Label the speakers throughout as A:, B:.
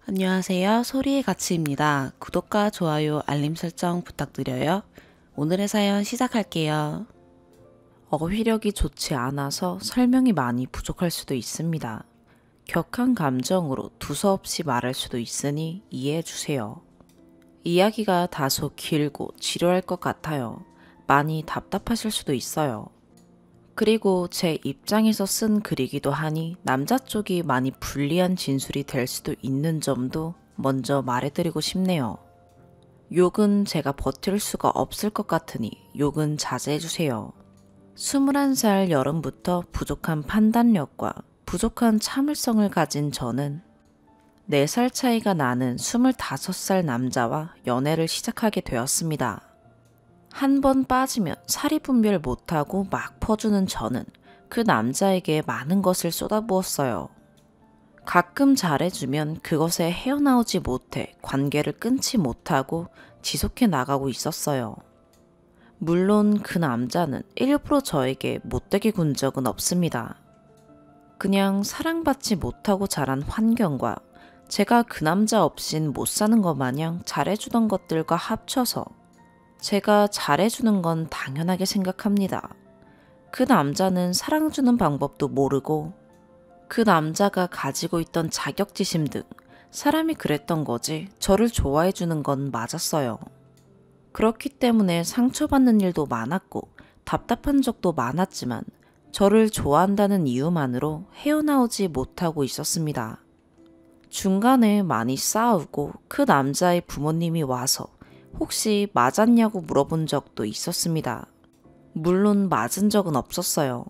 A: 안녕하세요. 소리의 가치입니다. 구독과 좋아요, 알림 설정 부탁드려요. 오늘의 사연 시작할게요. 어휘력이 좋지 않아서 설명이 많이 부족할 수도 있습니다. 격한 감정으로 두서없이 말할 수도 있으니 이해해 주세요. 이야기가 다소 길고 지루할 것 같아요. 많이 답답하실 수도 있어요. 그리고 제 입장에서 쓴 글이기도 하니 남자 쪽이 많이 불리한 진술이 될 수도 있는 점도 먼저 말해드리고 싶네요. 욕은 제가 버틸 수가 없을 것 같으니 욕은 자제해주세요. 21살 여름부터 부족한 판단력과 부족한 참을성을 가진 저는 4살 차이가 나는 25살 남자와 연애를 시작하게 되었습니다. 한 번 빠지면 사리 분별 못하고 막 퍼주는 저는 그 남자에게 많은 것을 쏟아부었어요. 가끔 잘해주면 그것에 헤어나오지 못해 관계를 끊지 못하고 지속해 나가고 있었어요. 물론 그 남자는 일부러 저에게 못되게 군 적은 없습니다. 그냥 사랑받지 못하고 자란 환경과 제가 그 남자 없인 못 사는 것 마냥 잘해주던 것들과 합쳐서 제가 잘해주는 건 당연하게 생각합니다. 그 남자는 사랑 주는 방법도 모르고 그 남자가 가지고 있던 자격지심 등 사람이 그랬던 거지 저를 좋아해주는 건 맞았어요. 그렇기 때문에 상처받는 일도 많았고 답답한 적도 많았지만 저를 좋아한다는 이유만으로 헤어나오지 못하고 있었습니다. 중간에 많이 싸우고 그 남자의 부모님이 와서 혹시 맞았냐고 물어본 적도 있었습니다. 물론 맞은 적은 없었어요.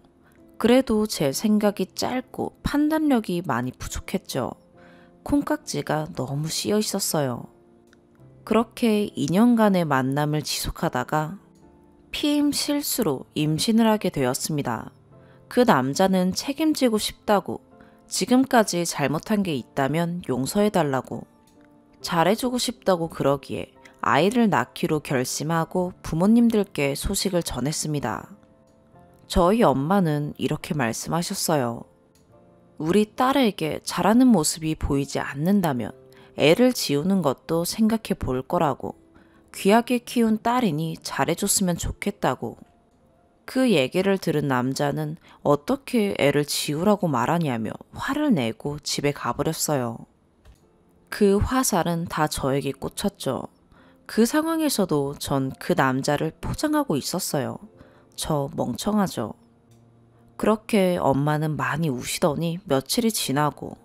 A: 그래도 제 생각이 짧고 판단력이 많이 부족했죠. 콩깍지가 너무 씌어 있었어요. 그렇게 2년간의 만남을 지속하다가 피임 실수로 임신을 하게 되었습니다. 그 남자는 책임지고 싶다고 지금까지 잘못한 게 있다면 용서해달라고 잘해주고 싶다고 그러기에 아이를 낳기로 결심하고 부모님들께 소식을 전했습니다. 저희 엄마는 이렇게 말씀하셨어요. 우리 딸에게 잘하는 모습이 보이지 않는다면 애를 지우는 것도 생각해 볼 거라고, 귀하게 키운 딸이니 잘해줬으면 좋겠다고. 그 얘기를 들은 남자는 어떻게 애를 지우라고 말하냐며 화를 내고 집에 가버렸어요. 그 화살은 다 저에게 꽂혔죠. 그 상황에서도 전 그 남자를 포장하고 있었어요. 저 멍청하죠. 그렇게 엄마는 많이 우시더니 며칠이 지나고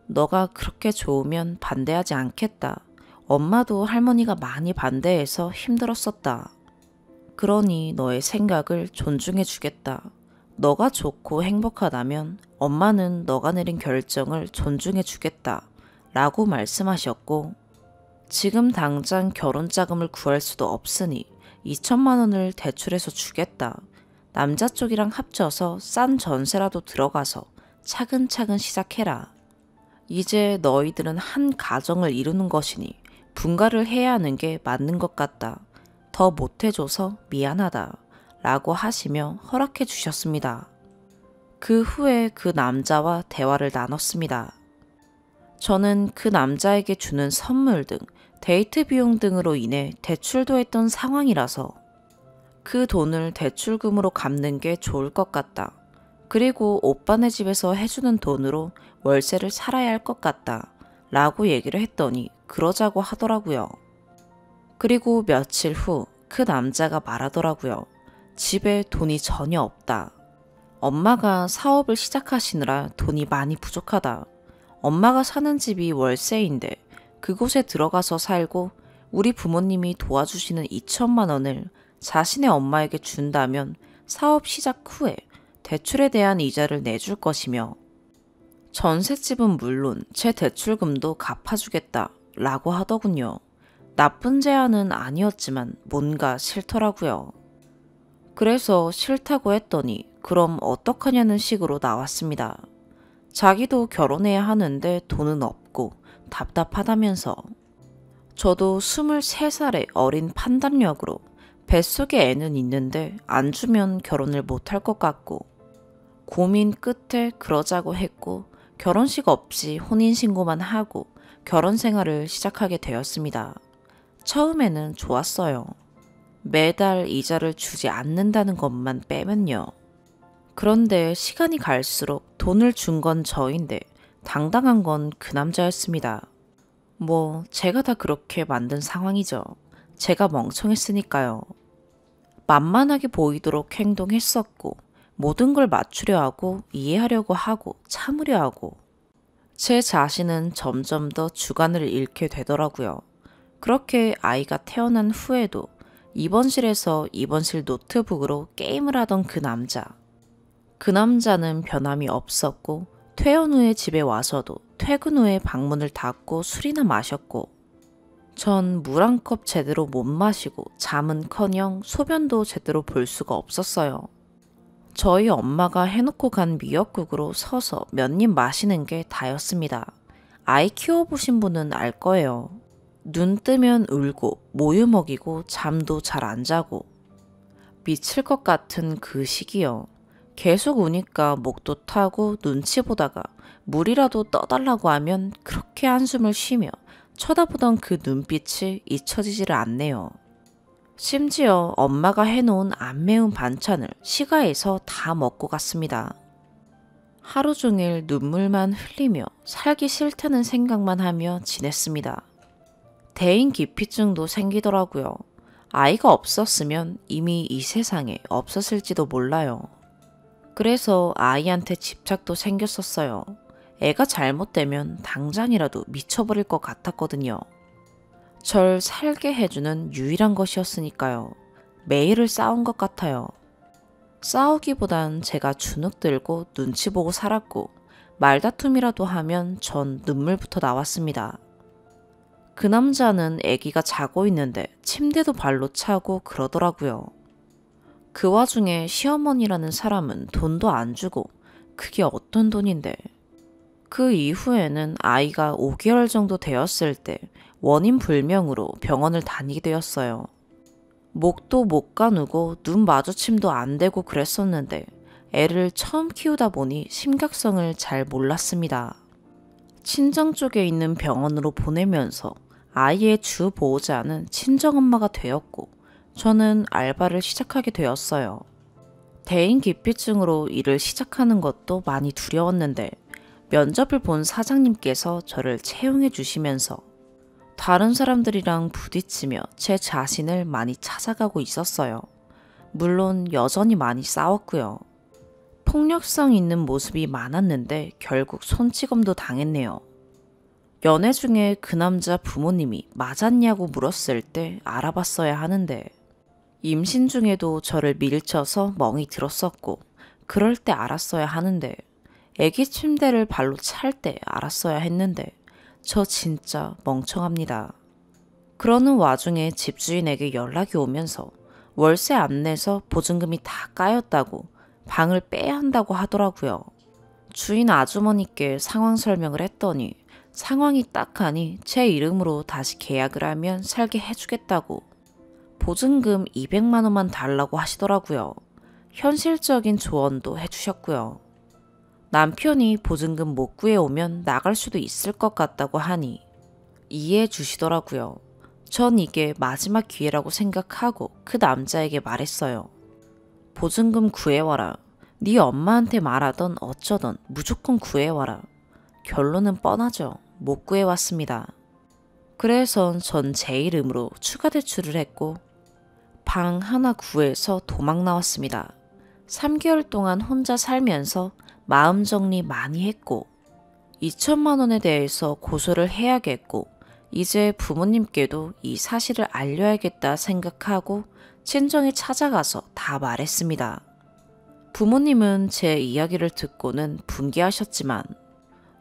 A: 너가 그렇게 좋으면 반대하지 않겠다. 엄마도 할머니가 많이 반대해서 힘들었었다. 그러니 너의 생각을 존중해 주겠다. 너가 좋고 행복하다면 엄마는 너가 내린 결정을 존중해 주겠다. 라고 말씀하셨고 지금 당장 결혼 자금을 구할 수도 없으니 2천만 원을 대출해서 주겠다. 남자 쪽이랑 합쳐서 싼 전세라도 들어가서 차근차근 시작해라. 이제 너희들은 한 가정을 이루는 것이니 분가를 해야 하는 게 맞는 것 같다. 더 못해줘서 미안하다. 라고 하시며 허락해 주셨습니다. 그 후에 그 남자와 대화를 나눴습니다. 저는 그 남자에게 주는 선물 등 데이트 비용 등으로 인해 대출도 했던 상황이라서 그 돈을 대출금으로 갚는 게 좋을 것 같다. 그리고 오빠네 집에서 해주는 돈으로 월세를 살아야 할 것 같다. 라고 얘기를 했더니 그러자고 하더라고요. 그리고 며칠 후 그 남자가 말하더라고요. 집에 돈이 전혀 없다. 엄마가 사업을 시작하시느라 돈이 많이 부족하다. 엄마가 사는 집이 월세인데 그곳에 들어가서 살고 우리 부모님이 도와주시는 2천만 원을 자신의 엄마에게 준다면 사업 시작 후에 대출에 대한 이자를 내줄 것이며 전셋집은 물론 제 대출금도 갚아주겠다 라고 하더군요. 나쁜 제안은 아니었지만 뭔가 싫더라고요. 그래서 싫다고 했더니 그럼 어떡하냐는 식으로 나왔습니다. 자기도 결혼해야 하는데 돈은 없고 답답하다면서. 저도 23살의 어린 판단력으로 뱃속에 애는 있는데 안 주면 결혼을 못할 것 같고 고민 끝에 그러자고 했고 결혼식 없이 혼인신고만 하고 결혼 생활을 시작하게 되었습니다. 처음에는 좋았어요. 매달 이자를 주지 않는다는 것만 빼면요. 그런데 시간이 갈수록 돈을 준 건 저인데 당당한 건 그 남자였습니다. 뭐 제가 다 그렇게 만든 상황이죠. 제가 멍청했으니까요. 만만하게 보이도록 행동했었고 모든 걸 맞추려 하고 이해하려고 하고 참으려 하고 제 자신은 점점 더 주관을 잃게 되더라고요. 그렇게 아이가 태어난 후에도 입원실에서 입원실 노트북으로 게임을 하던 그 남자. 그 남자는 변함이 없었고 퇴원 후에 집에 와서도 퇴근 후에 방문을 닫고 술이나 마셨고 전 물 한 컵 제대로 못 마시고 잠은커녕 소변도 제대로 볼 수가 없었어요. 저희 엄마가 해놓고 간 미역국으로 서서 몇 입 마시는 게 다였습니다. 아이 키워보신 분은 알 거예요. 눈 뜨면 울고 모유 먹이고 잠도 잘 안 자고 미칠 것 같은 그 시기요. 계속 우니까 목도 타고 눈치 보다가 물이라도 떠달라고 하면 그렇게 한숨을 쉬며 쳐다보던 그 눈빛이 잊혀지지를 않네요. 심지어 엄마가 해놓은 안 매운 반찬을 시가에서 다 먹고 갔습니다. 하루 종일 눈물만 흘리며 살기 싫다는 생각만 하며 지냈습니다. 대인 기피증도 생기더라고요. 아이가 없었으면 이미 이 세상에 없었을지도 몰라요. 그래서 아이한테 집착도 생겼었어요. 애가 잘못되면 당장이라도 미쳐버릴 것 같았거든요. 절 살게 해주는 유일한 것이었으니까요. 매일을 싸운 것 같아요. 싸우기보단 제가 주눅 들고 눈치 보고 살았고 말다툼이라도 하면 전 눈물부터 나왔습니다. 그 남자는 아기가 자고 있는데 침대도 발로 차고 그러더라고요. 그 와중에 시어머니라는 사람은 돈도 안 주고 그게 어떤 돈인데. 그 이후에는 아이가 5개월 정도 되었을 때 원인 불명으로 병원을 다니게 되었어요. 목도 못 가누고 눈 마주침도 안 되고 그랬었는데 애를 처음 키우다 보니 심각성을 잘 몰랐습니다. 친정 쪽에 있는 병원으로 보내면서 아이의 주 보호자는 친정엄마가 되었고 저는 알바를 시작하게 되었어요. 대인 기피증으로 일을 시작하는 것도 많이 두려웠는데 면접을 본 사장님께서 저를 채용해 주시면서 다른 사람들이랑 부딪히며 제 자신을 많이 찾아가고 있었어요. 물론 여전히 많이 싸웠고요. 폭력성 있는 모습이 많았는데 결국 손찌검도 당했네요. 연애 중에 그 남자 부모님이 맞았냐고 물었을 때 알아봤어야 하는데 임신 중에도 저를 밀쳐서 멍이 들었었고 그럴 때 알았어야 하는데 애기 침대를 발로 찰 때 알았어야 했는데 저 진짜 멍청합니다. 그러는 와중에 집주인에게 연락이 오면서 월세 안 내서 보증금이 다 까였다고 방을 빼야 한다고 하더라고요. 주인 아주머니께 상황 설명을 했더니 상황이 딱하니 제 이름으로 다시 계약을 하면 살게 해주겠다고 보증금 200만 원만 달라고 하시더라고요. 현실적인 조언도 해주셨고요. 남편이 보증금 못 구해오면 나갈 수도 있을 것 같다고 하니 이해해 주시더라고요. 전 이게 마지막 기회라고 생각하고 그 남자에게 말했어요. 보증금 구해와라. 네 엄마한테 말하던 어쩌던 무조건 구해와라. 결론은 뻔하죠. 못 구해왔습니다. 그래서 전 제 이름으로 추가 대출을 했고 방 하나 구해서 도망 나왔습니다. 3개월 동안 혼자 살면서 마음 정리 많이 했고 2천만 원에 대해서 고소를 해야겠고 이제 부모님께도 이 사실을 알려야겠다 생각하고 친정에 찾아가서 다 말했습니다. 부모님은 제 이야기를 듣고는 분개하셨지만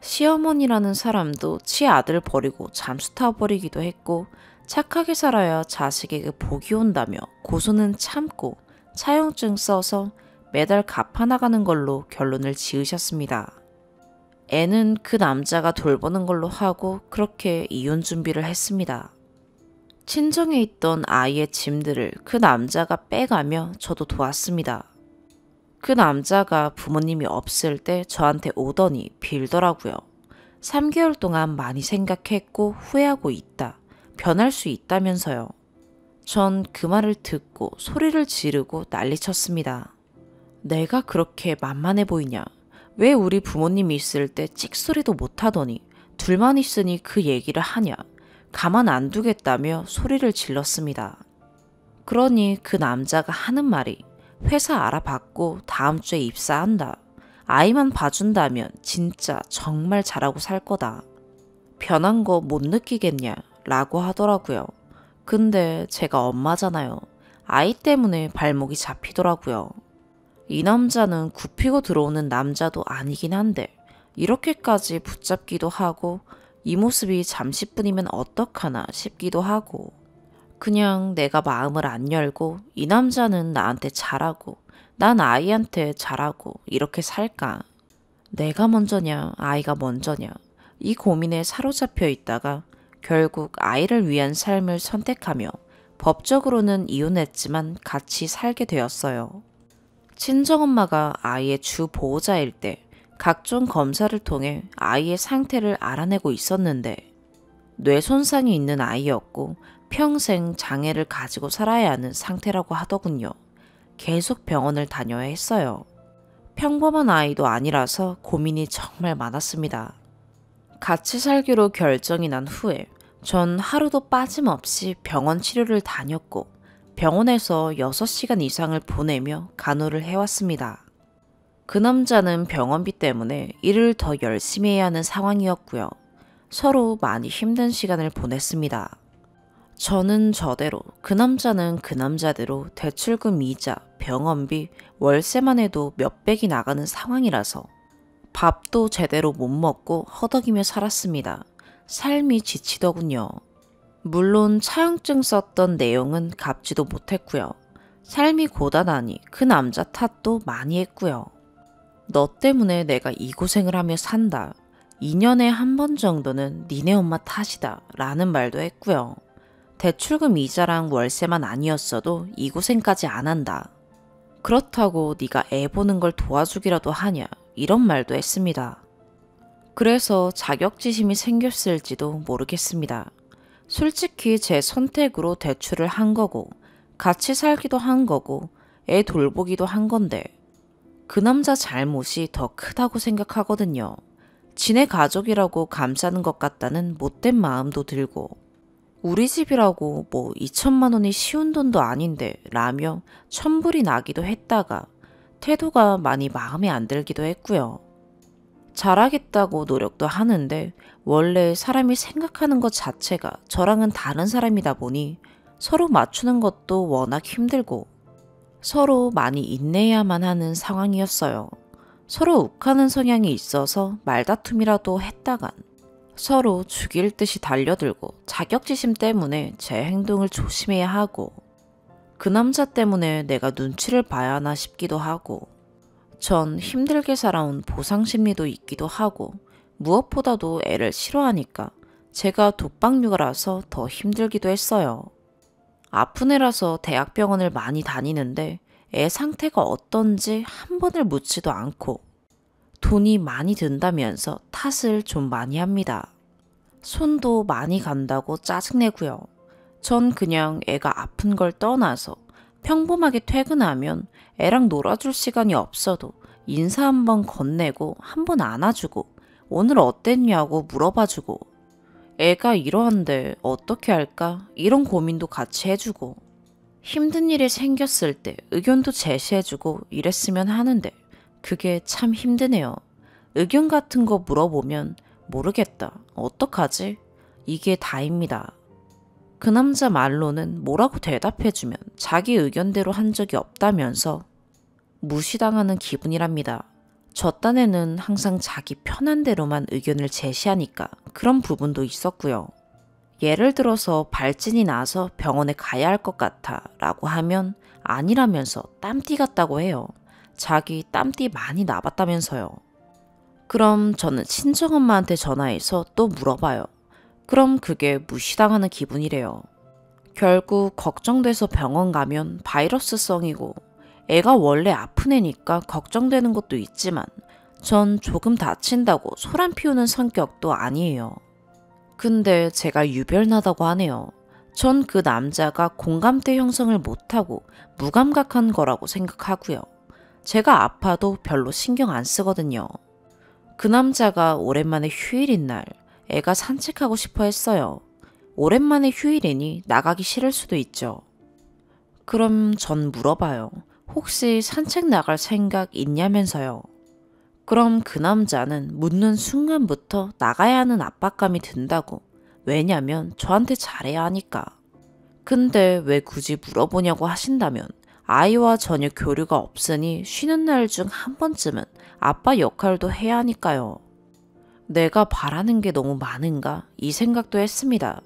A: 시어머니라는 사람도 지 아들 버리고 잠수 타버리기도 했고 착하게 살아야 자식에게 복이 온다며 고소는 참고 차용증 써서 매달 갚아나가는 걸로 결론을 지으셨습니다. 애는 그 남자가 돌보는 걸로 하고 그렇게 이혼 준비를 했습니다. 친정에 있던 아이의 짐들을 그 남자가 빼가며 저도 도왔습니다. 그 남자가 부모님이 없을 때 저한테 오더니 빌더라고요. 3개월 동안 많이 생각했고 후회하고 있다. 변할 수 있다면서요. 전 그 말을 듣고 소리를 지르고 난리쳤습니다. 내가 그렇게 만만해 보이냐? 왜 우리 부모님이 있을 때 찍소리도 못하더니 둘만 있으니 그 얘기를 하냐? 가만 안 두겠다며 소리를 질렀습니다. 그러니 그 남자가 하는 말이 회사 알아봤고 다음 주에 입사한다. 아이만 봐준다면 진짜 정말 잘하고 살 거다. 변한 거 못 느끼겠냐? 라고 하더라고요. 근데 제가 엄마잖아요. 아이 때문에 발목이 잡히더라고요. 이 남자는 굽히고 들어오는 남자도 아니긴 한데 이렇게까지 붙잡기도 하고 이 모습이 잠시뿐이면 어떡하나 싶기도 하고 그냥 내가 마음을 안 열고 이 남자는 나한테 잘하고 난 아이한테 잘하고 이렇게 살까? 내가 먼저냐 아이가 먼저냐 이 고민에 사로잡혀 있다가 결국 아이를 위한 삶을 선택하며 법적으로는 이혼했지만 같이 살게 되었어요. 친정엄마가 아이의 주 보호자일 때 각종 검사를 통해 아이의 상태를 알아내고 있었는데 뇌 손상이 있는 아이였고 평생 장애를 가지고 살아야 하는 상태라고 하더군요. 계속 병원을 다녀야 했어요. 평범한 아이도 아니라서 고민이 정말 많았습니다. 같이 살기로 결정이 난 후에 전 하루도 빠짐없이 병원 치료를 다녔고 병원에서 6시간 이상을 보내며 간호를 해왔습니다. 그 남자는 병원비 때문에 일을 더 열심히 해야 하는 상황이었고요. 서로 많이 힘든 시간을 보냈습니다. 저는 저대로, 그 남자는 그 남자대로 대출금 이자, 병원비, 월세만 해도 몇백이 나가는 상황이라서 밥도 제대로 못 먹고 허덕이며 살았습니다. 삶이 지치더군요. 물론 차용증 썼던 내용은 갚지도 못했고요. 삶이 고단하니 그 남자 탓도 많이 했고요. 너 때문에 내가 이 고생을 하며 산다. 2년에 한 번 정도는 니네 엄마 탓이다 라는 말도 했고요. 대출금 이자랑 월세만 아니었어도 이 고생까지 안 한다. 그렇다고 네가 애 보는 걸 도와주기라도 하냐 이런 말도 했습니다. 그래서 자격지심이 생겼을지도 모르겠습니다. 솔직히 제 선택으로 대출을 한 거고 같이 살기도 한 거고 애 돌보기도 한 건데 그 남자 잘못이 더 크다고 생각하거든요. 지네 가족이라고 감싸는 것 같다는 못된 마음도 들고 우리 집이라고 뭐 2천만 원이 쉬운 돈도 아닌데 라며 천불이 나기도 했다가 태도가 많이 마음에 안 들기도 했고요. 잘하겠다고 노력도 하는데 원래 사람이 생각하는 것 자체가 저랑은 다른 사람이다 보니 서로 맞추는 것도 워낙 힘들고 서로 많이 인내해야만 하는 상황이었어요. 서로 욱하는 성향이 있어서 말다툼이라도 했다간 서로 죽일 듯이 달려들고 자격지심 때문에 제 행동을 조심해야 하고 그 남자 때문에 내가 눈치를 봐야 하나 싶기도 하고 전 힘들게 살아온 보상심리도 있기도 하고 무엇보다도 애를 싫어하니까 제가 독박육아라서 더 힘들기도 했어요. 아픈 애라서 대학병원을 많이 다니는데 애 상태가 어떤지 한 번을 묻지도 않고 돈이 많이 든다면서 탓을 좀 많이 합니다. 손도 많이 간다고 짜증내고요. 전 그냥 애가 아픈 걸 떠나서 평범하게 퇴근하면 애랑 놀아줄 시간이 없어도 인사 한번 건네고 한번 안아주고 오늘 어땠냐고 물어봐주고 애가 이러한데 어떻게 할까 이런 고민도 같이 해주고 힘든 일이 생겼을 때 의견도 제시해주고 이랬으면 하는데 그게 참 힘드네요. 의견 같은 거 물어보면 모르겠다. 어떡하지? 이게 다입니다. 그 남자 말로는 뭐라고 대답해주면 자기 의견대로 한 적이 없다면서 무시당하는 기분이랍니다. 저 딴에는 항상 자기 편한 대로만 의견을 제시하니까 그런 부분도 있었고요. 예를 들어서 발진이 나서 병원에 가야 할 것 같아 라고 하면 아니라면서 땀띠 같다고 해요. 자기 땀띠 많이 나봤다면서요. 그럼 저는 친정엄마한테 전화해서 또 물어봐요. 그럼 그게 무시당하는 기분이래요. 결국 걱정돼서 병원 가면 바이러스성이고 애가 원래 아픈 애니까 걱정되는 것도 있지만 전 조금 다친다고 소란 피우는 성격도 아니에요. 근데 제가 유별나다고 하네요. 전 그 남자가 공감대 형성을 못하고 무감각한 거라고 생각하고요. 제가 아파도 별로 신경 안 쓰거든요. 그 남자가 오랜만에 휴일인 날 애가 산책하고 싶어 했어요. 오랜만에 휴일이니 나가기 싫을 수도 있죠. 그럼 전 물어봐요. 혹시 산책 나갈 생각 있냐면서요. 그럼 그 남자는 묻는 순간부터 나가야 하는 압박감이 든다고. 왜냐면 저한테 잘해야 하니까. 근데 왜 굳이 물어보냐고 하신다면 아이와 전혀 교류가 없으니 쉬는 날 중 한 번쯤은 아빠 역할도 해야 하니까요. 내가 바라는 게 너무 많은가? 이 생각도 했습니다.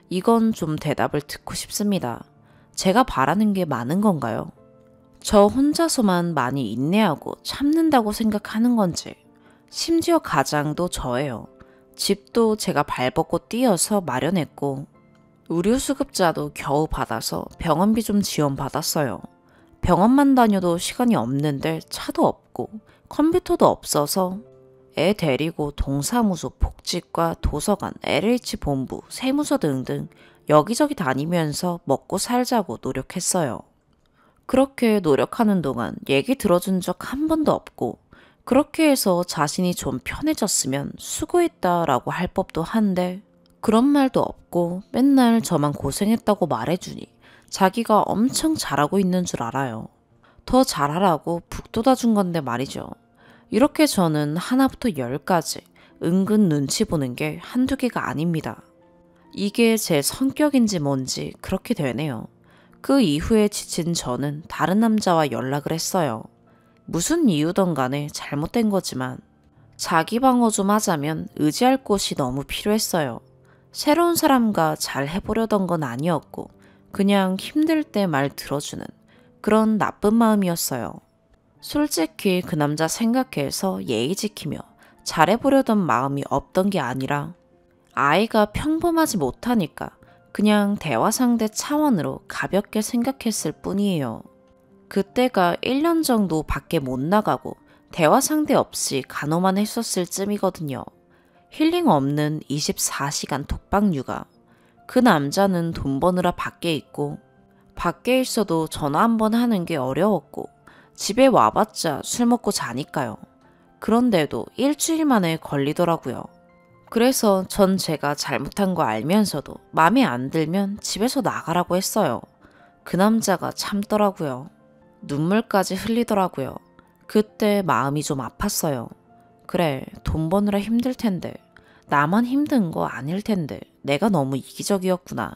A: 이건 좀 대답을 듣고 싶습니다. 제가 바라는 게 많은 건가요? 저 혼자서만 많이 인내하고 참는다고 생각하는 건지, 심지어 가장도 저예요. 집도 제가 발벗고 뛰어서 마련했고, 의료수급자도 겨우 받아서 병원비 좀 지원받았어요. 병원만 다녀도 시간이 없는데 차도 없고 컴퓨터도 없어서 애 데리고 동사무소, 복지과, 도서관, LH본부, 세무서 등등 여기저기 다니면서 먹고 살자고 노력했어요. 그렇게 노력하는 동안 얘기 들어준 적 한 번도 없고 그렇게 해서 자신이 좀 편해졌으면 수고했다라고 할 법도 한데 그런 말도 없고 맨날 저만 고생했다고 말해주니 자기가 엄청 잘하고 있는 줄 알아요. 더 잘하라고 북돋아준 건데 말이죠. 이렇게 저는 하나부터 10까지 은근 눈치 보는 게 한두 개가 아닙니다. 이게 제 성격인지 뭔지 그렇게 되네요. 그 이후에 지친 저는 다른 남자와 연락을 했어요. 무슨 이유든 간에 잘못된 거지만 자기 방어 좀 하자면 의지할 곳이 너무 필요했어요. 새로운 사람과 잘 해보려던 건 아니었고 그냥 힘들 때 말 들어주는 그런 나쁜 마음이었어요. 솔직히 그 남자 생각해서 예의 지키며 잘해보려던 마음이 없던 게 아니라 아이가 평범하지 못하니까 그냥 대화 상대 차원으로 가볍게 생각했을 뿐이에요. 그때가 1년 정도 밖에 못 나가고 대화 상대 없이 간호만 했었을 쯤이거든요. 힐링 없는 24시간 독박 육아. 그 남자는 돈 버느라 밖에 있고 밖에 있어도 전화 한 번 하는 게 어려웠고 집에 와봤자 술 먹고 자니까요. 그런데도 일주일 만에 걸리더라고요. 그래서 전 제가 잘못한 거 알면서도 마음에 안 들면 집에서 나가라고 했어요. 그 남자가 참더라고요. 눈물까지 흘리더라고요. 그때 마음이 좀 아팠어요. 그래, 돈 버느라 힘들 텐데 나만 힘든 거 아닐 텐데 내가 너무 이기적이었구나.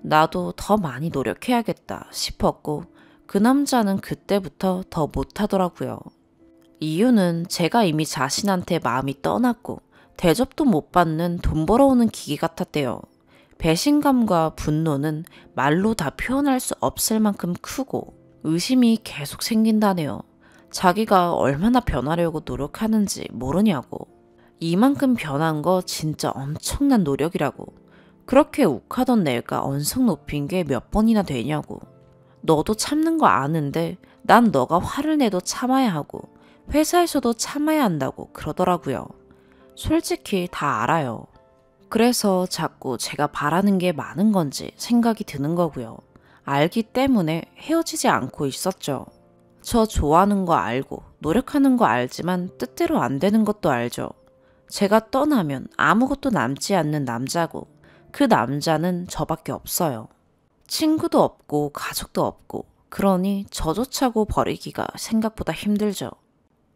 A: 나도 더 많이 노력해야겠다 싶었고 그 남자는 그때부터 더 못하더라고요. 이유는 제가 이미 자신한테 마음이 떠났고 대접도 못 받는 돈 벌어오는 기계 같았대요. 배신감과 분노는 말로 다 표현할 수 없을 만큼 크고 의심이 계속 생긴다네요. 자기가 얼마나 변하려고 노력하는지 모르냐고. 이만큼 변한 거 진짜 엄청난 노력이라고. 그렇게 욱하던 내가 언성 높인 게 몇 번이나 되냐고. 너도 참는 거 아는데 난 너가 화를 내도 참아야 하고 회사에서도 참아야 한다고 그러더라고요. 솔직히 다 알아요. 그래서 자꾸 제가 바라는 게 많은 건지 생각이 드는 거고요. 알기 때문에 헤어지지 않고 있었죠. 저 좋아하는 거 알고 노력하는 거 알지만 뜻대로 안 되는 것도 알죠. 제가 떠나면 아무것도 남지 않는 남자고 그 남자는 저밖에 없어요. 친구도 없고 가족도 없고 그러니 저조차고 버리기가 생각보다 힘들죠.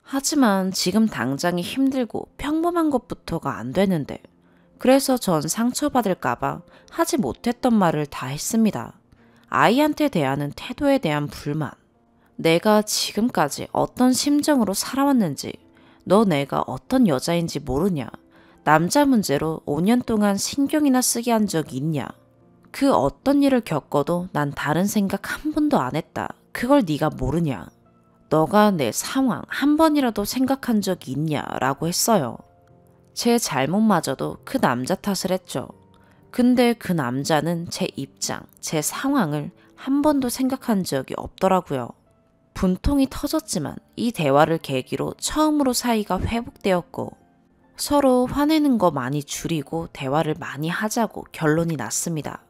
A: 하지만 지금 당장이 힘들고 평범한 것부터가 안 되는데 그래서 전 상처받을까봐 하지 못했던 말을 다 했습니다. 아이한테 대하는 태도에 대한 불만. 내가 지금까지 어떤 심정으로 살아왔는지 너 내가 어떤 여자인지 모르냐. 남자 문제로 5년 동안 신경이나 쓰게 한 적이 있냐. 그 어떤 일을 겪어도 난 다른 생각 한 번도 안 했다. 그걸 네가 모르냐. 너가 내 상황 한 번이라도 생각한 적이 있냐 라고 했어요. 제 잘못마저도 그 남자 탓을 했죠. 근데 그 남자는 제 입장, 제 상황을 한 번도 생각한 적이 없더라고요. 분통이 터졌지만 이 대화를 계기로 처음으로 사이가 회복되었고 서로 화내는 거 많이 줄이고 대화를 많이 하자고 결론이 났습니다.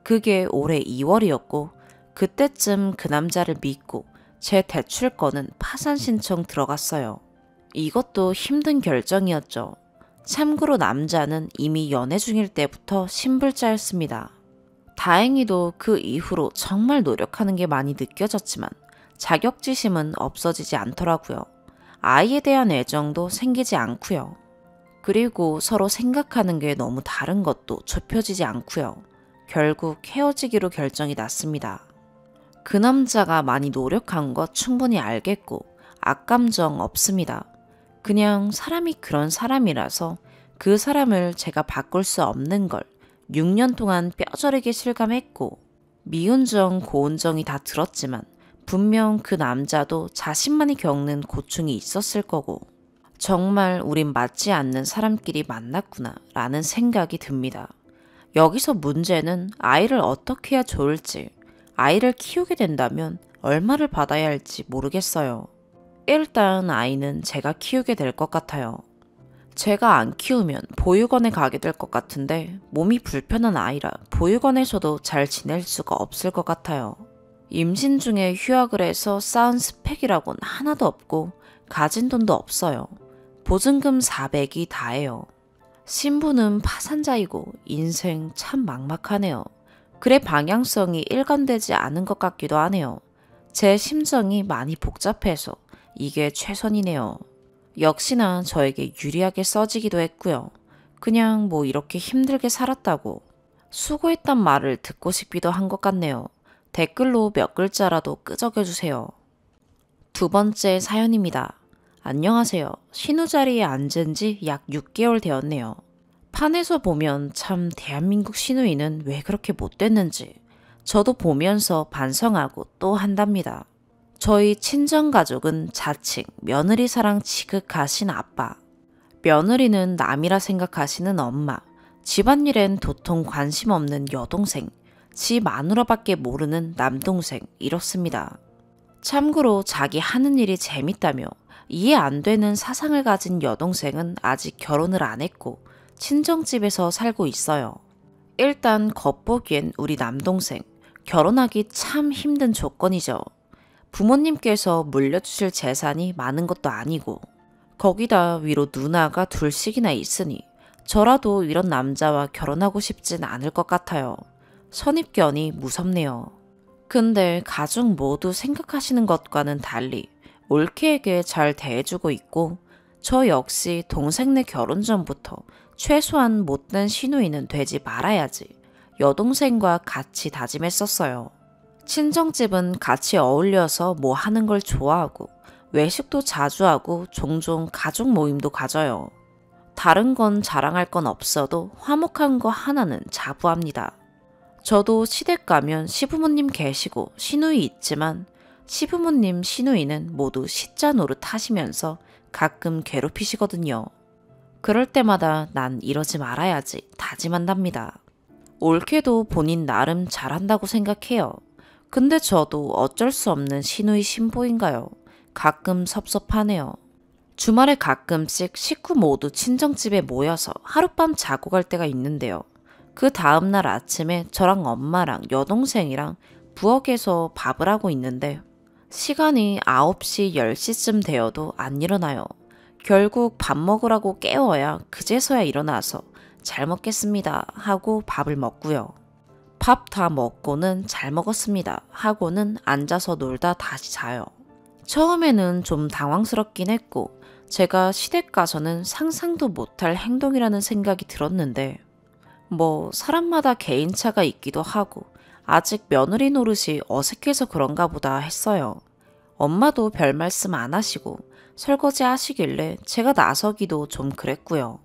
A: 그게 올해 2월이었고 그때쯤 그 남자를 믿고 제 대출권은 파산 신청 들어갔어요. 이것도 힘든 결정이었죠. 참고로 남자는 이미 연애 중일 때부터 신불자였습니다. 다행히도 그 이후로 정말 노력하는 게 많이 느껴졌지만 자격지심은 없어지지 않더라고요. 아이에 대한 애정도 생기지 않고요. 그리고 서로 생각하는 게 너무 다른 것도 좁혀지지 않고요. 결국 헤어지기로 결정이 났습니다. 그 남자가 많이 노력한 거 충분히 알겠고 악감정 없습니다. 그냥 사람이 그런 사람이라서 그 사람을 제가 바꿀 수 없는 걸 6년 동안 뼈저리게 실감했고 미운정, 고운정이 다 들었지만 분명 그 남자도 자신만이 겪는 고충이 있었을 거고 정말 우린 맞지 않는 사람끼리 만났구나 라는 생각이 듭니다. 여기서 문제는 아이를 어떻게 해야 좋을지, 아이를 키우게 된다면 얼마를 받아야 할지 모르겠어요. 일단 아이는 제가 키우게 될 것 같아요. 제가 안 키우면 보육원에 가게 될 것 같은데 몸이 불편한 아이라 보육원에서도 잘 지낼 수가 없을 것 같아요. 임신 중에 휴학을 해서 쌓은 스펙이라곤 하나도 없고 가진 돈도 없어요. 보증금 400이 다예요. 신부는 파산자이고 인생 참 막막하네요. 글의 방향성이 일관되지 않은 것 같기도 하네요. 제 심정이 많이 복잡해서 이게 최선이네요. 역시나 저에게 유리하게 써지기도 했고요. 그냥 뭐 이렇게 힘들게 살았다고 수고했단 말을 듣고 싶기도 한 것 같네요. 댓글로 몇 글자라도 끄적여주세요. 두 번째 사연입니다. 안녕하세요. 신우 자리에 앉은 지 약 6개월 되었네요. 판에서 보면 참 대한민국 신우이는 왜 그렇게 못됐는지 저도 보면서 반성하고 또 한답니다. 저희 친정가족은 자칭 며느리 사랑 지극하신 아빠, 며느리는 남이라 생각하시는 엄마, 집안일엔 도통 관심 없는 여동생, 지 마누라밖에 모르는 남동생 이렇습니다. 참고로 자기 하는 일이 재밌다며 이해 안 되는 사상을 가진 여동생은 아직 결혼을 안 했고 친정집에서 살고 있어요. 일단 겉보기엔 우리 남동생 결혼하기 참 힘든 조건이죠. 부모님께서 물려주실 재산이 많은 것도 아니고 거기다 위로 누나가 둘씩이나 있으니 저라도 이런 남자와 결혼하고 싶진 않을 것 같아요. 선입견이 무섭네요. 근데 가족 모두 생각하시는 것과는 달리 올케에게 잘 대해주고 있고 저 역시 동생네 결혼 전부터 최소한 못된 시누이는 되지 말아야지 여동생과 같이 다짐했었어요. 친정집은 같이 어울려서 뭐 하는 걸 좋아하고 외식도 자주 하고 종종 가족 모임도 가져요. 다른 건 자랑할 건 없어도 화목한 거 하나는 자부합니다. 저도 시댁 가면 시부모님 계시고 시누이 있지만 시부모님, 시누이는 모두 시자 노릇 하시면서 가끔 괴롭히시거든요. 그럴 때마다 난 이러지 말아야지 다짐한답니다. 옳게도 본인 나름 잘한다고 생각해요. 근데 저도 어쩔 수 없는 시누이 신보인가요? 가끔 섭섭하네요. 주말에 가끔씩 식구 모두 친정집에 모여서 하룻밤 자고 갈 때가 있는데요. 그 다음날 아침에 저랑 엄마랑 여동생이랑 부엌에서 밥을 하고 있는데 시간이 9시, 10시쯤 되어도 안 일어나요. 결국 밥 먹으라고 깨워야 그제서야 일어나서 잘 먹겠습니다 하고 밥을 먹고요. 밥 다 먹고는 잘 먹었습니다 하고는 앉아서 놀다 다시 자요. 처음에는 좀 당황스럽긴 했고 제가 시댁 가서는 상상도 못할 행동이라는 생각이 들었는데 뭐 사람마다 개인차가 있기도 하고 아직 며느리 노릇이 어색해서 그런가 보다 했어요. 엄마도 별 말씀 안 하시고 설거지 하시길래 제가 나서기도 좀 그랬고요.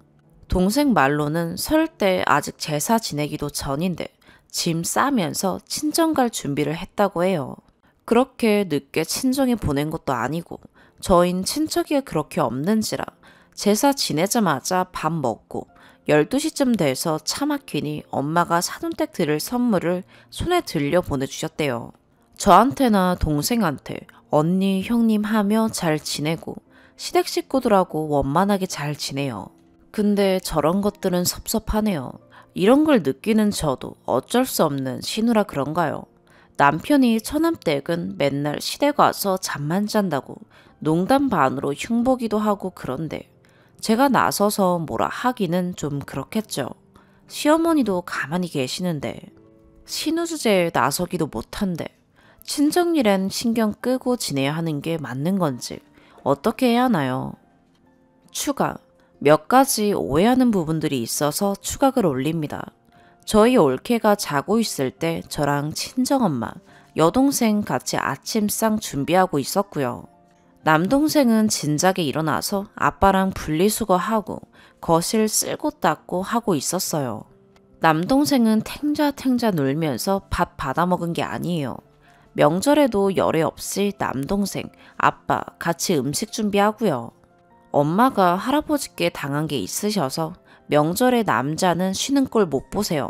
A: 동생 말로는 설 때 아직 제사 지내기도 전인데 짐 싸면서 친정 갈 준비를 했다고 해요. 그렇게 늦게 친정에 보낸 것도 아니고 저흰 친척이 그렇게 없는지라 제사 지내자마자 밥 먹고 12시쯤 돼서 차 막히니 엄마가 사돈댁 드릴 선물을 손에 들려 보내주셨대요. 저한테나 동생한테 언니, 형님 하며 잘 지내고 시댁 식구들하고 원만하게 잘 지내요. 근데 저런 것들은 섭섭하네요. 이런 걸 느끼는 저도 어쩔 수 없는 신우라 그런가요? 남편이 처남댁은 맨날 시댁 와서 잠만 잔다고 농담 반으로 흉보기도 하고 그런데 제가 나서서 뭐라 하기는 좀 그렇겠죠. 시어머니도 가만히 계시는데 신우 주제에 나서기도 못한데 친정일엔 신경 끄고 지내야 하는 게 맞는 건지 어떻게 해야 하나요? 추가. 몇 가지 오해하는 부분들이 있어서 추가글 올립니다. 저희 올케가 자고 있을 때 저랑 친정엄마, 여동생 같이 아침상 준비하고 있었고요. 남동생은 진작에 일어나서 아빠랑 분리수거하고 거실 쓸고 닦고 하고 있었어요. 남동생은 탱자탱자 놀면서 밥 받아먹은 게 아니에요. 명절에도 열애 없이 남동생, 아빠 같이 음식 준비하고요. 엄마가 할아버지께 당한 게 있으셔서 명절에 남자는 쉬는 꼴 못 보세요.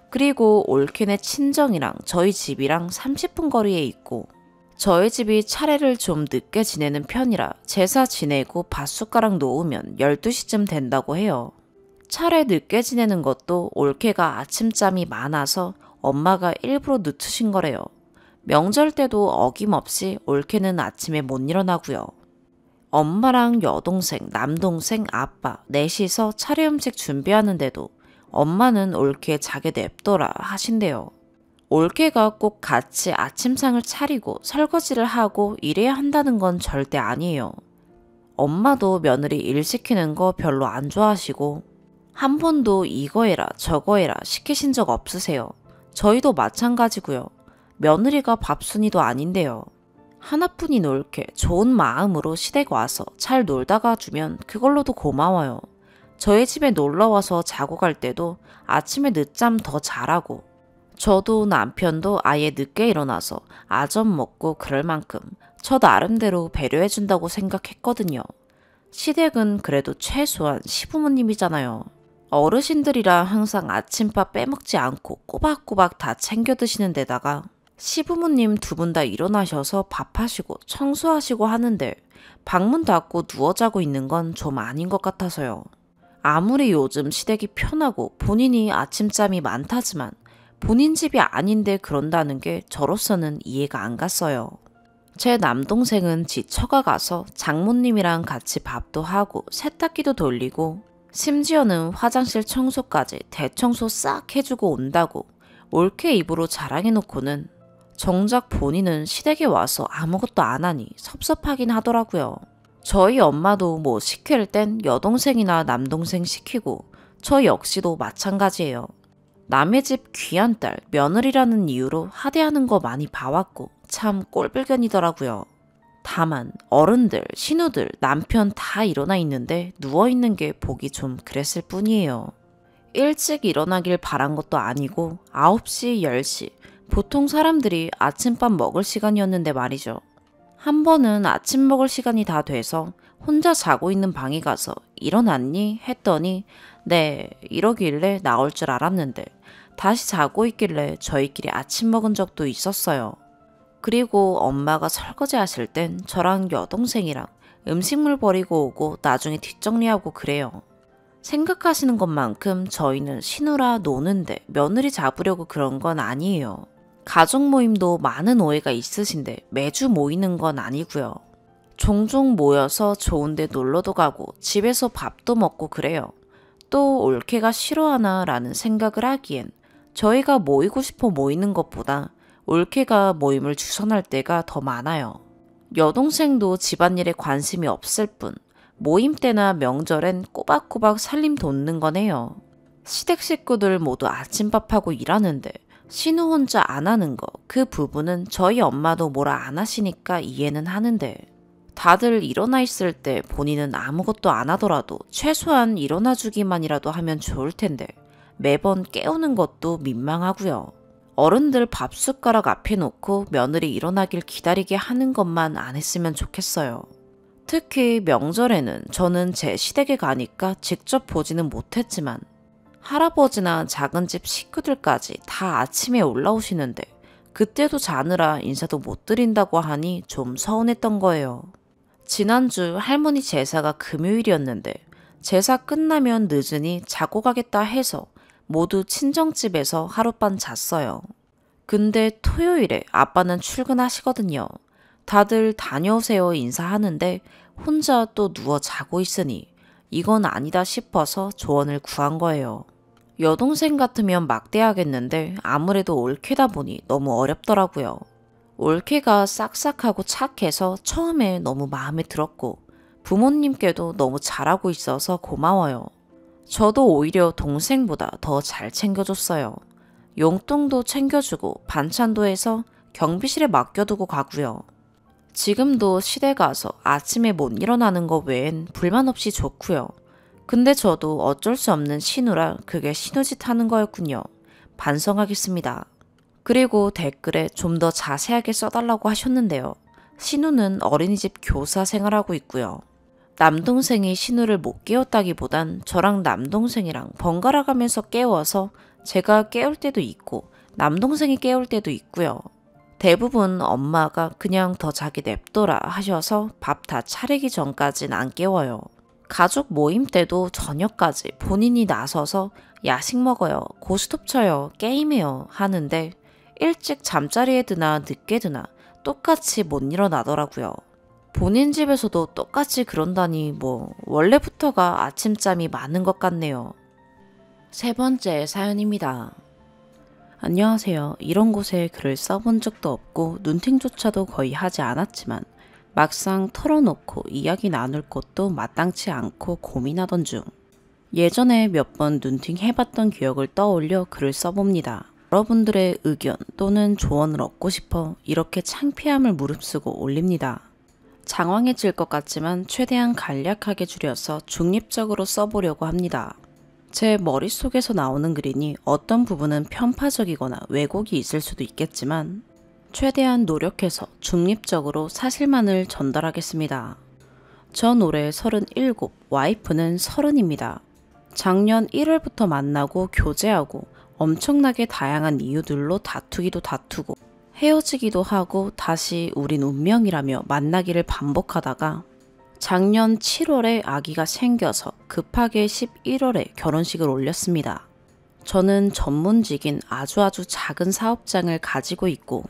A: 그리고 올케네 친정이랑 저희 집이랑 30분 거리에 있고 저희 집이 차례를 좀 늦게 지내는 편이라 제사 지내고 밭숟가락 놓으면 12시쯤 된다고 해요. 차례 늦게 지내는 것도 올케가 아침잠이 많아서 엄마가 일부러 늦추신 거래요. 명절 때도 어김없이 올케는 아침에 못 일어나고요. 엄마랑 여동생, 남동생, 아빠 넷이서 차례 음식 준비하는데도 엄마는 올케 자게 냅둬라 하신대요. 올케가 꼭 같이 아침상을 차리고 설거지를 하고 일해야 한다는 건 절대 아니에요. 엄마도 며느리 일 시키는 거 별로 안 좋아하시고 한 번도 이거 해라 저거 해라 시키신 적 없으세요. 저희도 마찬가지고요. 며느리가 밥순이도 아닌데요. 하나뿐인 올케 좋은 마음으로 시댁 와서 잘 놀다가 주면 그걸로도 고마워요. 저희 집에 놀러와서 자고 갈 때도 아침에 늦잠 더 자라고 저도 남편도 아예 늦게 일어나서 아점 먹고 그럴 만큼 저 나름대로 배려해준다고 생각했거든요. 시댁은 그래도 최소한 시부모님이잖아요. 어르신들이라 항상 아침밥 빼먹지 않고 꼬박꼬박 다 챙겨 드시는 데다가 시부모님 두 분 다 일어나셔서 밥하시고 청소하시고 하는데 방문 닫고 누워 자고 있는 건 좀 아닌 것 같아서요. 아무리 요즘 시댁이 편하고 본인이 아침잠이 많다지만 본인 집이 아닌데 그런다는 게 저로서는 이해가 안 갔어요. 제 남동생은 지 처가 가서 장모님이랑 같이 밥도 하고 세탁기도 돌리고 심지어는 화장실 청소까지 대청소 싹 해주고 온다고 올케 입으로 자랑해놓고는 정작 본인은 시댁에 와서 아무것도 안 하니 섭섭하긴 하더라고요. 저희 엄마도 뭐 시킬 땐 여동생이나 남동생 시키고 저 역시도 마찬가지예요. 남의 집 귀한 딸, 며느리라는 이유로 하대하는 거 많이 봐왔고 참 꼴불견이더라고요. 다만 어른들, 신우들, 남편 다 일어나 있는데 누워있는 게 보기 좀 그랬을 뿐이에요. 일찍 일어나길 바란 것도 아니고 9시, 10시 보통 사람들이 아침밥 먹을 시간이었는데 말이죠. 한 번은 아침 먹을 시간이 다 돼서 혼자 자고 있는 방에 가서 일어났니? 했더니 네 이러길래 나올 줄 알았는데 다시 자고 있길래 저희끼리 아침 먹은 적도 있었어요. 그리고 엄마가 설거지 하실 땐 저랑 여동생이랑 음식물 버리고 오고 나중에 뒷정리하고 그래요. 생각하시는 것만큼 저희는 신우라 노는데 며느리 잡으려고 그런 건 아니에요. 가족 모임도 많은 오해가 있으신데 매주 모이는 건 아니고요. 종종 모여서 좋은데 놀러도 가고 집에서 밥도 먹고 그래요. 또 올케가 싫어하나 라는 생각을 하기엔 저희가 모이고 싶어 모이는 것보다 올케가 모임을 주선할 때가 더 많아요. 여동생도 집안일에 관심이 없을 뿐 모임 때나 명절엔 꼬박꼬박 살림 돕는 건 해요. 시댁 식구들 모두 아침밥하고 일하는데 신우 혼자 안 하는 거 그 부분은 저희 엄마도 뭐라 안 하시니까 이해는 하는데 다들 일어나 있을 때 본인은 아무것도 안 하더라도 최소한 일어나 주기만이라도 하면 좋을 텐데 매번 깨우는 것도 민망하고요. 어른들 밥 숟가락 앞에 놓고 며느리 일어나길 기다리게 하는 것만 안 했으면 좋겠어요. 특히 명절에는 저는 제 시댁에 가니까 직접 보지는 못했지만 할아버지나 작은 집 식구들까지 다 아침에 올라오시는데 그때도 자느라 인사도 못 드린다고 하니 좀 서운했던 거예요. 지난주 할머니 제사가 금요일이었는데 제사 끝나면 늦으니 자고 가겠다 해서 모두 친정집에서 하룻밤 잤어요. 근데 토요일에 아빠는 출근하시거든요. 다들 다녀오세요 인사하는데 혼자 또 누워 자고 있으니 이건 아니다 싶어서 조언을 구한 거예요. 여동생 같으면 막대하겠는데 아무래도 올케다 보니 너무 어렵더라고요. 올케가 싹싹하고 착해서 처음에 너무 마음에 들었고 부모님께도 너무 잘하고 있어서 고마워요. 저도 오히려 동생보다 더 잘 챙겨줬어요. 용돈도 챙겨주고 반찬도 해서 경비실에 맡겨두고 가고요. 지금도 시댁 가서 아침에 못 일어나는 거 외엔 불만 없이 좋고요. 근데 저도 어쩔 수 없는 신우라 그게 신우짓 하는 거였군요. 반성하겠습니다. 그리고 댓글에 좀 더 자세하게 써달라고 하셨는데요. 신우는 어린이집 교사 생활하고 있고요. 남동생이 신우를 못 깨웠다기보단 저랑 남동생이랑 번갈아 가면서 깨워서 제가 깨울 때도 있고 남동생이 깨울 때도 있고요. 대부분 엄마가 그냥 더 자기 냅둬라 하셔서 밥 다 차리기 전까진 안 깨워요. 가족 모임 때도 저녁까지 본인이 나서서 야식 먹어요, 고스톱 쳐요, 게임해요 하는데 일찍 잠자리에 드나 늦게 드나 똑같이 못 일어나더라고요. 본인 집에서도 똑같이 그런다니 원래부터가 아침잠이 많은 것 같네요. 세 번째 사연입니다. 안녕하세요. 이런 곳에 글을 써본 적도 없고 눈팅조차도 거의 하지 않았지만 막상 털어놓고 이야기 나눌 것도 마땅치 않고 고민하던 중 예전에 몇 번 눈팅 해봤던 기억을 떠올려 글을 써봅니다. 여러분들의 의견 또는 조언을 얻고 싶어 이렇게 창피함을 무릅쓰고 올립니다. 장황해질 것 같지만 최대한 간략하게 줄여서 중립적으로 써보려고 합니다. 제 머릿속에서 나오는 글이니 어떤 부분은 편파적이거나 왜곡이 있을 수도 있겠지만 최대한 노력해서 중립적으로 사실만을 전달하겠습니다. 전 올해 37, 와이프는 30입니다. 작년 1월부터 만나고 교제하고 엄청나게 다양한 이유들로 다투기도 다투고 헤어지기도 하고 다시 우린 운명이라며 만나기를 반복하다가 작년 7월에 아기가 생겨서 급하게 11월에 결혼식을 올렸습니다. 저는 전문직인 아주 작은 사업장을 가지고 있고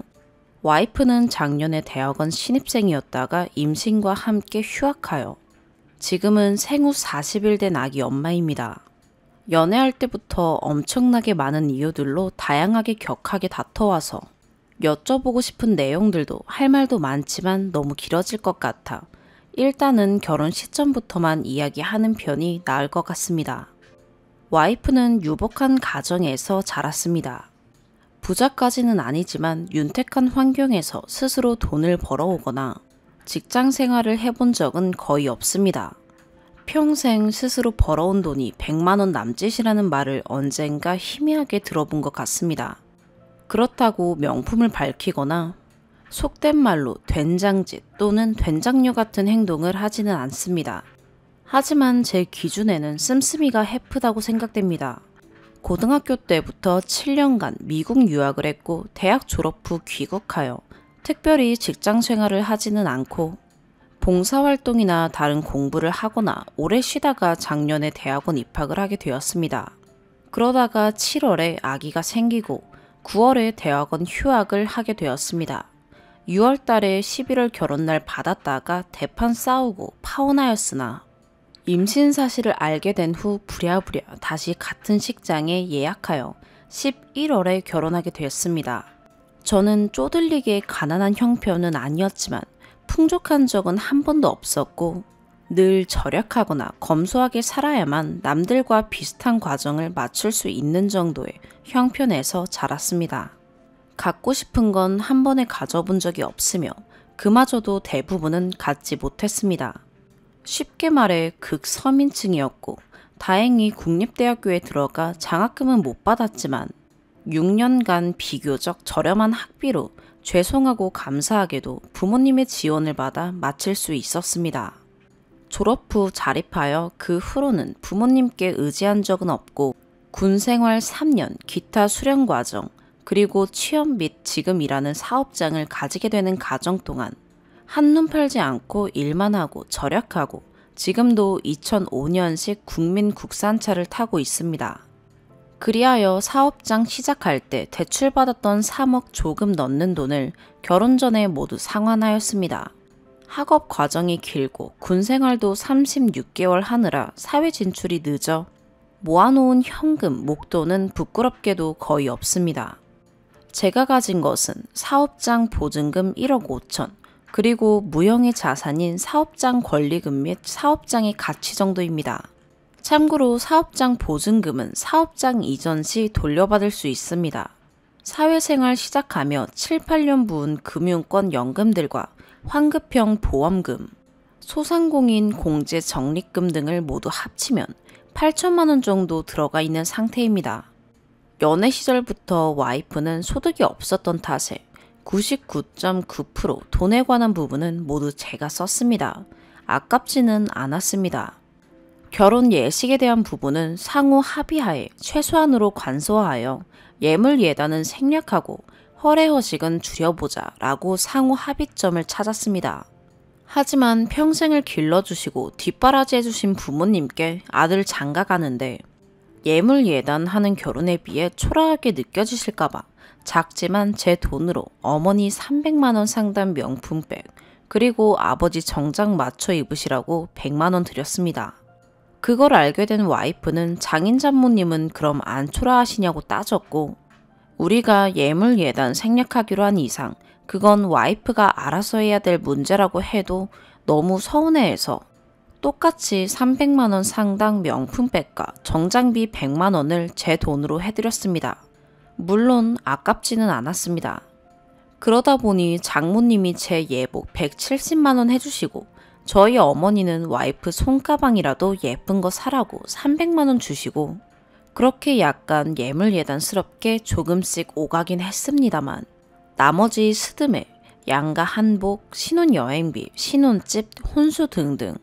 A: 와이프는 작년에 대학원 신입생이었다가 임신과 함께 휴학하여 지금은 생후 40일 된 아기 엄마입니다. 연애할 때부터 엄청나게 많은 이유들로 다양하게 격하게 다퉈와서 여쭤보고 싶은 내용들도 할 말도 많지만 너무 길어질 것 같아 일단은 결혼 시점부터만 이야기하는 편이 나을 것 같습니다. 와이프는 유복한 가정에서 자랐습니다. 부자까지는 아니지만 윤택한 환경에서 스스로 돈을 벌어오거나 직장 생활을 해본 적은 거의 없습니다. 평생 스스로 벌어온 돈이 100만 원 남짓이라는 말을 언젠가 희미하게 들어본 것 같습니다. 그렇다고 명품을 밝히거나 속된 말로 된장짓 또는 된장녀 같은 행동을 하지는 않습니다. 하지만 제 기준에는 씀씀이가 해프다고 생각됩니다. 고등학교 때부터 7년간 미국 유학을 했고 대학 졸업 후 귀국하여 특별히 직장 생활을 하지는 않고 봉사활동이나 다른 공부를 하거나 오래 쉬다가 작년에 대학원 입학을 하게 되었습니다. 그러다가 7월에 아기가 생기고 9월에 대학원 휴학을 하게 되었습니다. 6월 달에 11월 결혼날 받았다가 대판 싸우고 파혼하였으나 임신 사실을 알게 된 후 부랴부랴 다시 같은 식장에 예약하여 11월에 결혼하게 되었습니다. 저는 쪼들리게 가난한 형편은 아니었지만 풍족한 적은 한 번도 없었고 늘 절약하거나 검소하게 살아야만 남들과 비슷한 과정을 맞출 수 있는 정도의 형편에서 자랐습니다. 갖고 싶은 건 한 번에 가져본 적이 없으며 그마저도 대부분은 갖지 못했습니다. 쉽게 말해 극서민층이었고 다행히 국립대학교에 들어가 장학금은 못 받았지만 6년간 비교적 저렴한 학비로 죄송하고 감사하게도 부모님의 지원을 받아 마칠 수 있었습니다. 졸업 후 자립하여 그 후로는 부모님께 의지한 적은 없고 군 생활 3년, 기타 수련 과정, 그리고 취업 및 지금 일하는 사업장을 가지게 되는 과정 동안 한눈 팔지 않고 일만 하고 절약하고 지금도 2005년식 국민 국산차를 타고 있습니다. 그리하여 사업장 시작할 때 대출받았던 3억 조금 넘는 돈을 결혼 전에 모두 상환하였습니다. 학업 과정이 길고 군 생활도 36개월 하느라 사회 진출이 늦어 모아놓은 현금, 목돈은 부끄럽게도 거의 없습니다. 제가 가진 것은 사업장 보증금 1억 5천, 그리고 무형의 자산인 사업장 권리금 및 사업장의 가치 정도입니다. 참고로 사업장 보증금은 사업장 이전 시 돌려받을 수 있습니다. 사회생활 시작하며 7, 8년 부은 금융권 연금들과 환급형 보험금, 소상공인 공제 적립금 등을 모두 합치면 8천만 원 정도 들어가 있는 상태입니다. 연애 시절부터 와이프는 소득이 없었던 탓에 99.9% 돈에 관한 부분은 모두 제가 썼습니다. 아깝지는 않았습니다. 결혼 예식에 대한 부분은 상호 합의하에 최소한으로 간소화하여 예물 예단은 생략하고 허례허식은 줄여보자 라고 상호 합의점을 찾았습니다. 하지만 평생을 길러주시고 뒷바라지 해주신 부모님께 아들 장가가는데 예물 예단하는 결혼에 비해 초라하게 느껴지실까봐 작지만 제 돈으로 어머니 300만 원 상당 명품백 그리고 아버지 정장 맞춰 입으시라고 100만 원 드렸습니다. 그걸 알게 된 와이프는 장인 장모님은 그럼 안 초라하시냐고 따졌고 우리가 예물 예단 생략하기로 한 이상 그건 와이프가 알아서 해야 될 문제라고 해도 너무 서운해해서 똑같이 300만 원 상당 명품백과 정장비 100만 원을 제 돈으로 해드렸습니다. 물론 아깝지는 않았습니다. 그러다 보니 장모님이 제 예복 170만 원 해주시고 저희 어머니는 와이프 손가방이라도 예쁜 거 사라고 300만 원 주시고 그렇게 약간 예물예단스럽게 조금씩 오가긴 했습니다만 나머지 스드메, 양가 한복, 신혼여행비, 신혼집, 혼수 등등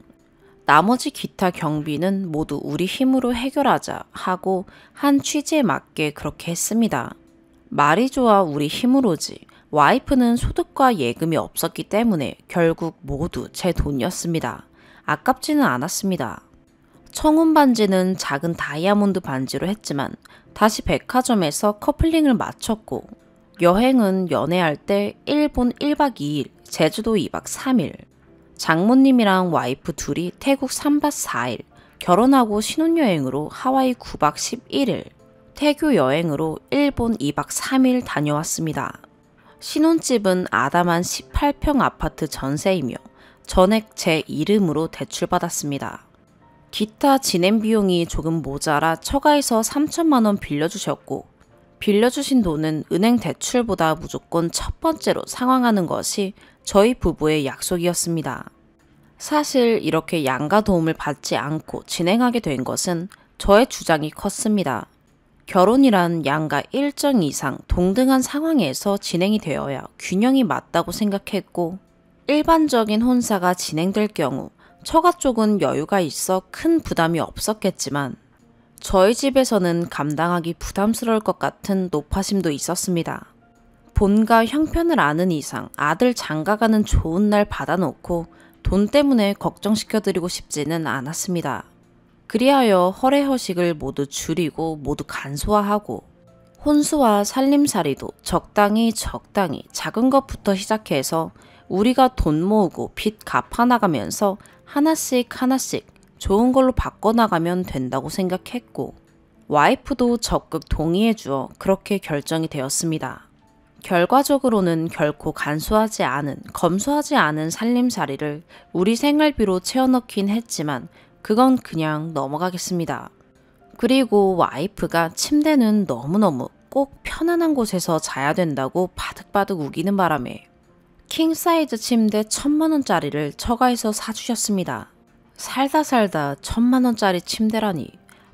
A: 나머지 기타 경비는 모두 우리 힘으로 해결하자 하고 한 취지에 맞게 그렇게 했습니다. 말이 좋아 우리 힘으로지 와이프는 소득과 예금이 없었기 때문에 결국 모두 제 돈이었습니다. 아깝지는 않았습니다. 청혼 반지는 작은 다이아몬드 반지로 했지만 다시 백화점에서 커플링을 마쳤고 여행은 연애할 때 일본 1박 2일, 제주도 2박 3일 장모님이랑 와이프 둘이 태국 3박 4일, 결혼하고 신혼여행으로 하와이 9박 11일, 태교 여행으로 일본 2박 3일 다녀왔습니다. 신혼집은 아담한 18평 아파트 전세이며 전액 제 이름으로 대출받았습니다. 기타 진행 비용이 조금 모자라 처가에서 3천만 원 빌려주셨고 빌려주신 돈은 은행 대출보다 무조건 첫 번째로 상환하는 것이 저희 부부의 약속이었습니다. 사실 이렇게 양가 도움을 받지 않고 진행하게 된 것은 저의 주장이 컸습니다. 결혼이란 양가 일정 이상 동등한 상황에서 진행이 되어야 균형이 맞다고 생각했고 일반적인 혼사가 진행될 경우 처가 쪽은 여유가 있어 큰 부담이 없었겠지만 저희 집에서는 감당하기 부담스러울 것 같은 노파심도 있었습니다. 본가 형편을 아는 이상 아들 장가가는 좋은 날 받아놓고 돈 때문에 걱정시켜드리고 싶지는 않았습니다. 그리하여 허례허식을 모두 줄이고 모두 간소화하고 혼수와 살림살이도 적당히 작은 것부터 시작해서 우리가 돈 모으고 빚 갚아나가면서 하나씩 좋은 걸로 바꿔나가면 된다고 생각했고 와이프도 적극 동의해주어 그렇게 결정이 되었습니다. 결과적으로는 결코 검소하지 않은 살림살이를 우리 생활비로 채워넣긴 했지만 그건 그냥 넘어가겠습니다. 그리고 와이프가 침대는 너무너무 꼭 편안한 곳에서 자야 된다고 바득바득 우기는 바람에 킹사이즈 침대 1,000만원짜리를 처가에서 사주셨습니다. 살다 1,000만원짜리 침대라니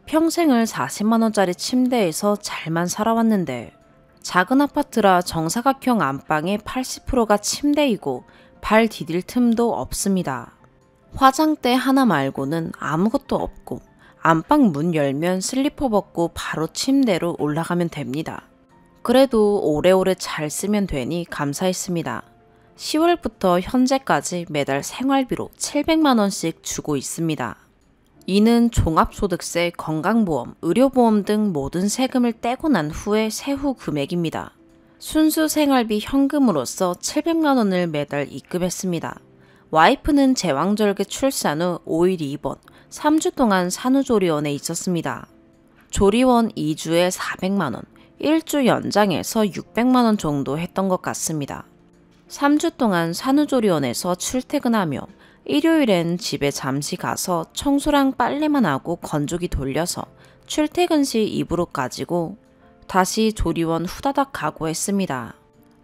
A: 평생을 40만원짜리 침대에서 잘만 살아왔는데 작은 아파트라 정사각형 안방의 80%가 침대이고 발 디딜 틈도 없습니다. 화장대 하나 말고는 아무것도 없고 안방 문 열면 슬리퍼 벗고 바로 침대로 올라가면 됩니다. 그래도 오래오래 잘 쓰면 되니 감사했습니다. 10월부터 현재까지 매달 생활비로 700만 원씩 주고 있습니다. 이는 종합소득세, 건강보험, 의료보험 등 모든 세금을 떼고 난 후의 세후 금액입니다. 순수 생활비 현금으로서 700만 원을 매달 입금했습니다. 와이프는 제왕절개 출산 후 5일 입원, 3주 동안 산후조리원에 있었습니다. 조리원 2주에 400만 원, 1주 연장해서 600만 원 정도 했던 것 같습니다. 3주 동안 산후조리원에서 출퇴근하며 일요일엔 집에 잠시 가서 청소랑 빨래만 하고 건조기 돌려서 출퇴근 시 입으로 가지고 다시 조리원 후다닥 가고 했습니다.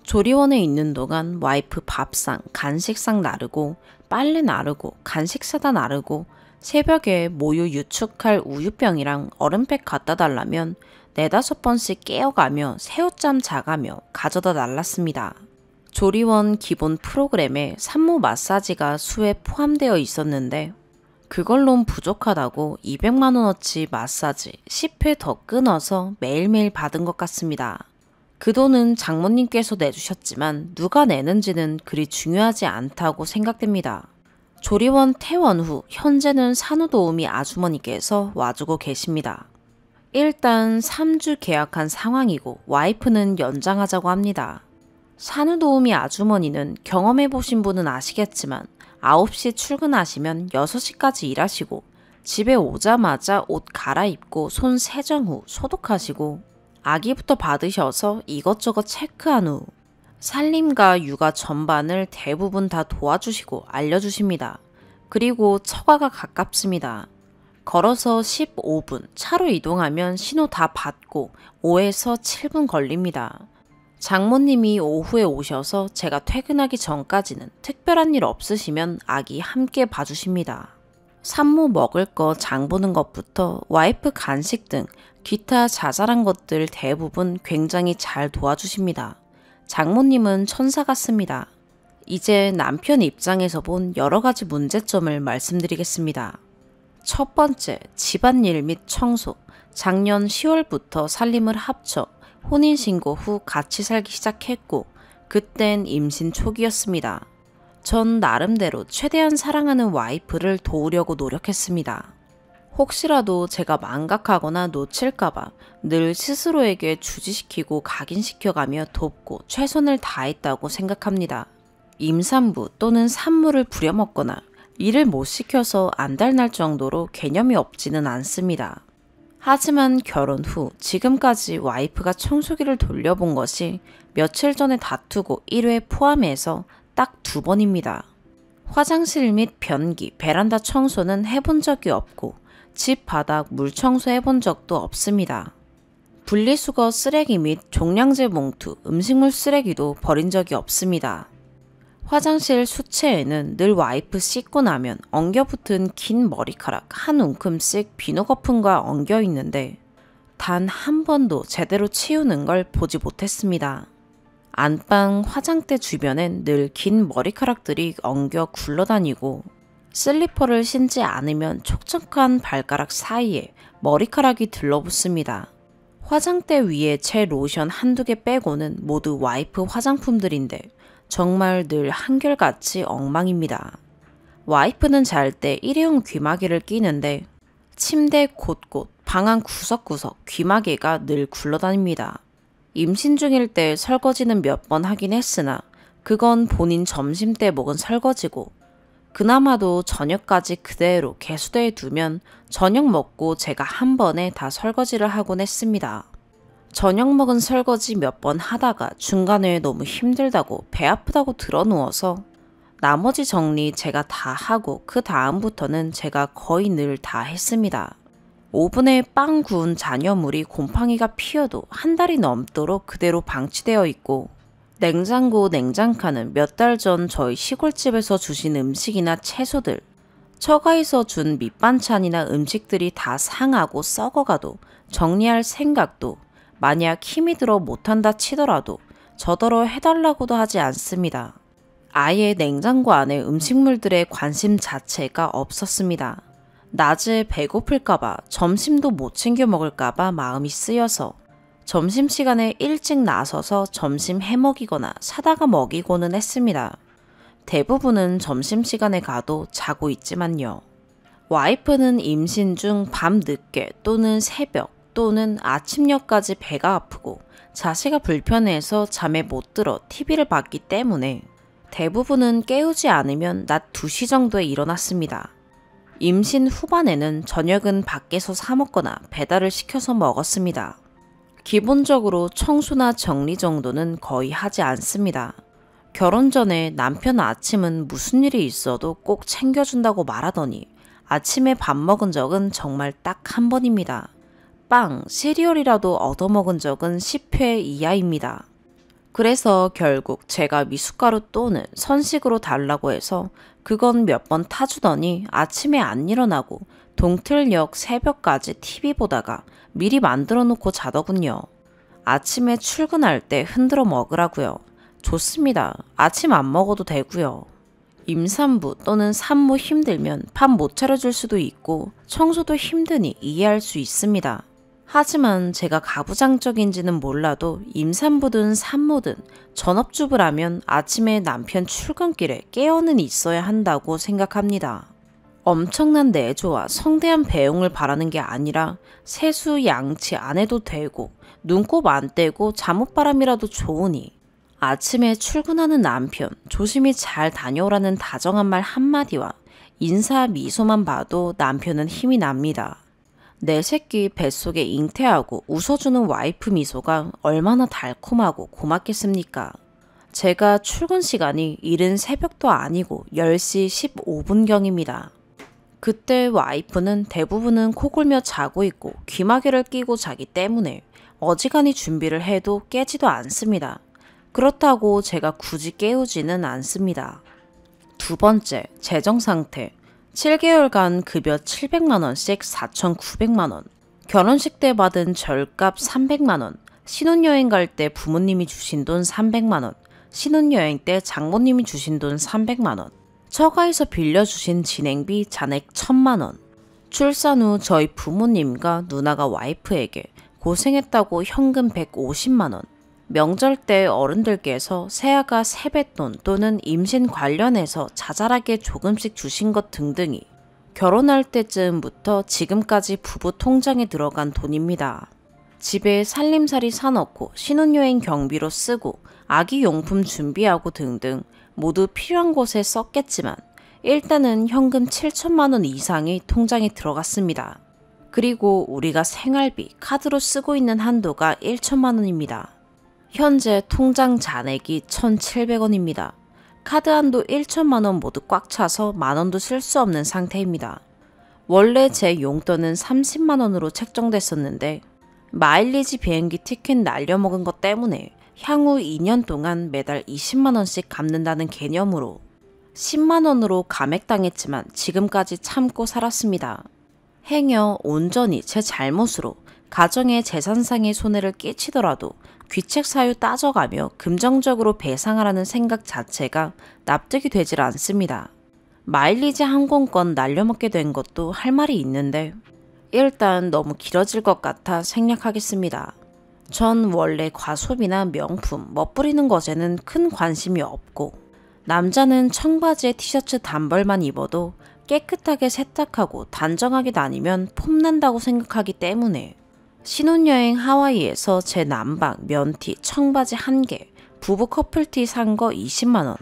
A: 조리원에 있는 동안 와이프 밥상, 간식상 나르고 빨래 나르고 간식 사다 나르고 새벽에 모유 유축할 우유병이랑 얼음팩 갖다 달라면 4-5번씩 깨어가며 새우잠 자가며 가져다 날랐습니다. 조리원 기본 프로그램에 산모 마사지가 수에 포함되어 있었는데 그걸론 부족하다고 200만 원어치 마사지 10회 더 끊어서 매일매일 받은 것 같습니다. 그 돈은 장모님께서 내주셨지만 누가 내는지는 그리 중요하지 않다고 생각됩니다. 조리원 퇴원 후 현재는 산후도우미 아주머니께서 와주고 계십니다. 일단 3주 계약한 상황이고 와이프는 연장하자고 합니다. 산후도우미 아주머니는 경험해보신 분은 아시겠지만 9시 출근하시면 6시까지 일하시고 집에 오자마자 옷 갈아입고 손 세정 후 소독하시고 아기부터 받으셔서 이것저것 체크한 후 살림과 육아 전반을 대부분 다 도와주시고 알려주십니다. 그리고 처가가 가깝습니다. 걸어서 15분, 차로 이동하면 신호 다 받고 5에서 7분 걸립니다. 장모님이 오후에 오셔서 제가 퇴근하기 전까지는 특별한 일 없으시면 아기 함께 봐주십니다. 산모 먹을 거 장 보는 것부터 와이프 간식 등 기타 자잘한 것들 대부분 굉장히 잘 도와주십니다. 장모님은 천사 같습니다. 이제 남편 입장에서 본 여러 가지 문제점을 말씀드리겠습니다. 첫 번째, 집안일 및 청소. 작년 10월부터 살림을 합쳐 혼인신고 후 같이 살기 시작했고 그땐 임신 초기였습니다. 전 나름대로 최대한 사랑하는 와이프를 도우려고 노력했습니다. 혹시라도 제가 망각하거나 놓칠까봐 늘 스스로에게 주지시키고 각인시켜가며 돕고 최선을 다했다고 생각합니다. 임산부 또는 산모를 부려먹거나 일을 못 시켜서 안달날 정도로 개념이 없지는 않습니다. 하지만 결혼 후 지금까지 와이프가 청소기를 돌려본 것이 며칠 전에 다투고 1회 포함해서 딱 2번입니다. 화장실 및 변기, 베란다 청소는 해본 적이 없고 집 바닥 물 청소해본 적도 없습니다. 분리수거 쓰레기 및 종량제 봉투, 음식물 쓰레기도 버린 적이 없습니다. 화장실 수채에는 늘 와이프 씻고 나면 엉겨붙은 긴 머리카락 한 움큼씩 비누 거품과 엉겨 있는데 단 한 번도 제대로 치우는 걸 보지 못했습니다. 안방 화장대 주변엔 늘 긴 머리카락들이 엉겨 굴러다니고 슬리퍼를 신지 않으면 촉촉한 발가락 사이에 머리카락이 들러붙습니다. 화장대 위에 제 로션 한두 개 빼고는 모두 와이프 화장품들인데 정말 늘 한결같이 엉망입니다. 와이프는 잘 때 일회용 귀마개를 끼는데 침대 곳곳, 방안 구석구석 귀마개가 늘 굴러다닙니다. 임신 중일 때 설거지는 몇 번 하긴 했으나 그건 본인 점심 때 먹은 설거지고 그나마도 저녁까지 그대로 개수대에 두면 저녁 먹고 제가 한 번에 다 설거지를 하곤 했습니다. 저녁 먹은 설거지 몇 번 하다가 중간에 너무 힘들다고 배 아프다고 들어누워서 나머지 정리 제가 다 하고 그 다음부터는 제가 거의 늘 다 했습니다. 오븐에 빵 구운 잔여물이 곰팡이가 피어도 한 달이 넘도록 그대로 방치되어 있고 냉장고 냉장칸은 몇 달 전 저희 시골집에서 주신 음식이나 채소들, 처가에서 준 밑반찬이나 음식들이 다 상하고 썩어가도 정리할 생각도 만약 힘이 들어 못한다 치더라도 저더러 해달라고도 하지 않습니다. 아예 냉장고 안에 음식물들의 관심 자체가 없었습니다. 낮에 배고플까봐 점심도 못 챙겨 먹을까봐 마음이 쓰여서 점심시간에 일찍 나서서 점심 해먹이거나 사다가 먹이고는 했습니다. 대부분은 점심시간에 가도 자고 있지만요. 와이프는 임신 중 밤 늦게 또는 새벽 또는 아침녘까지 배가 아프고 자세가 불편해서 잠에 못 들어 TV를 봤기 때문에 대부분은 깨우지 않으면 낮 2시 정도에 일어났습니다. 임신 후반에는 저녁은 밖에서 사 먹거나 배달을 시켜서 먹었습니다. 기본적으로 청소나 정리 정도는 거의 하지 않습니다. 결혼 전에 남편 아침은 무슨 일이 있어도 꼭 챙겨준다고 말하더니 아침에 밥 먹은 적은 정말 딱 한 번입니다. 빵, 시리얼이라도 얻어먹은 적은 10회 이하입니다. 그래서 결국 제가 미숫가루 또는 선식으로 달라고 해서 그건 몇 번 타주더니 아침에 안 일어나고 동틀녘 새벽까지 TV 보다가 미리 만들어 놓고 자더군요. 아침에 출근할 때 흔들어 먹으라고요. 좋습니다. 아침 안 먹어도 되고요. 임산부 또는 산모 힘들면 밥 못 차려줄 수도 있고 청소도 힘드니 이해할 수 있습니다. 하지만 제가 가부장적인지는 몰라도 임산부든 산모든 전업주부라면 아침에 남편 출근길에 깨어는 있어야 한다고 생각합니다. 엄청난 내조와 성대한 배웅을 바라는 게 아니라 세수 양치 안 해도 되고 눈곱 안 떼고 잠옷바람이라도 좋으니 아침에 출근하는 남편 조심히 잘 다녀오라는 다정한 말 한마디와 인사 미소만 봐도 남편은 힘이 납니다. 내 새끼 뱃속에 잉태하고 웃어주는 와이프 미소가 얼마나 달콤하고 고맙겠습니까? 제가 출근 시간이 이른 새벽도 아니고 10시 15분경입니다. 그때 와이프는 대부분은 코골며 자고 있고 귀마개를 끼고 자기 때문에 어지간히 준비를 해도 깨지도 않습니다. 그렇다고 제가 굳이 깨우지는 않습니다. 두 번째, 재정 상태. 7개월간 급여 700만원씩 4,900만원, 결혼식 때 받은 절값 300만원, 신혼여행 갈 때 부모님이 주신 돈 300만원, 신혼여행 때 장모님이 주신 돈 300만원, 처가에서 빌려주신 진행비 잔액 1000만원, 출산 후 저희 부모님과 누나가 와이프에게 고생했다고 현금 150만원, 명절 때 어른들께서 새아가 세뱃돈 또는 임신 관련해서 자잘하게 조금씩 주신 것 등등이 결혼할 때쯤부터 지금까지 부부 통장에 들어간 돈입니다. 집에 살림살이 사놓고 신혼여행 경비로 쓰고 아기 용품 준비하고 등등 모두 필요한 곳에 썼겠지만 일단은 현금 7천만 원 이상이 통장에 들어갔습니다. 그리고 우리가 생활비, 카드로 쓰고 있는 한도가 1천만 원입니다. 현재 통장 잔액이 1,700원입니다. 카드 한도 1천만 원 모두 꽉 차서 만 원도 쓸 수 없는 상태입니다. 원래 제 용돈은 30만 원으로 책정됐었는데 마일리지 비행기 티켓 날려먹은 것 때문에 향후 2년 동안 매달 20만 원씩 갚는다는 개념으로 10만 원으로 감액당했지만 지금까지 참고 살았습니다. 행여 온전히 제 잘못으로 가정의 재산상의 손해를 끼치더라도 귀책 사유 따져가며 긍정적으로 배상하라는 생각 자체가 납득이 되질 않습니다. 마일리지 항공권 날려먹게 된 것도 할 말이 있는데 일단 너무 길어질 것 같아 생략하겠습니다. 전 원래 과소비나 명품, 멋부리는 것에는 큰 관심이 없고 남자는 청바지에 티셔츠 단벌만 입어도 깨끗하게 세탁하고 단정하게 다니면 폼난다고 생각하기 때문에 신혼여행 하와이에서 제 남방, 면티, 청바지 1개, 부부 커플티 산 거 20만 원,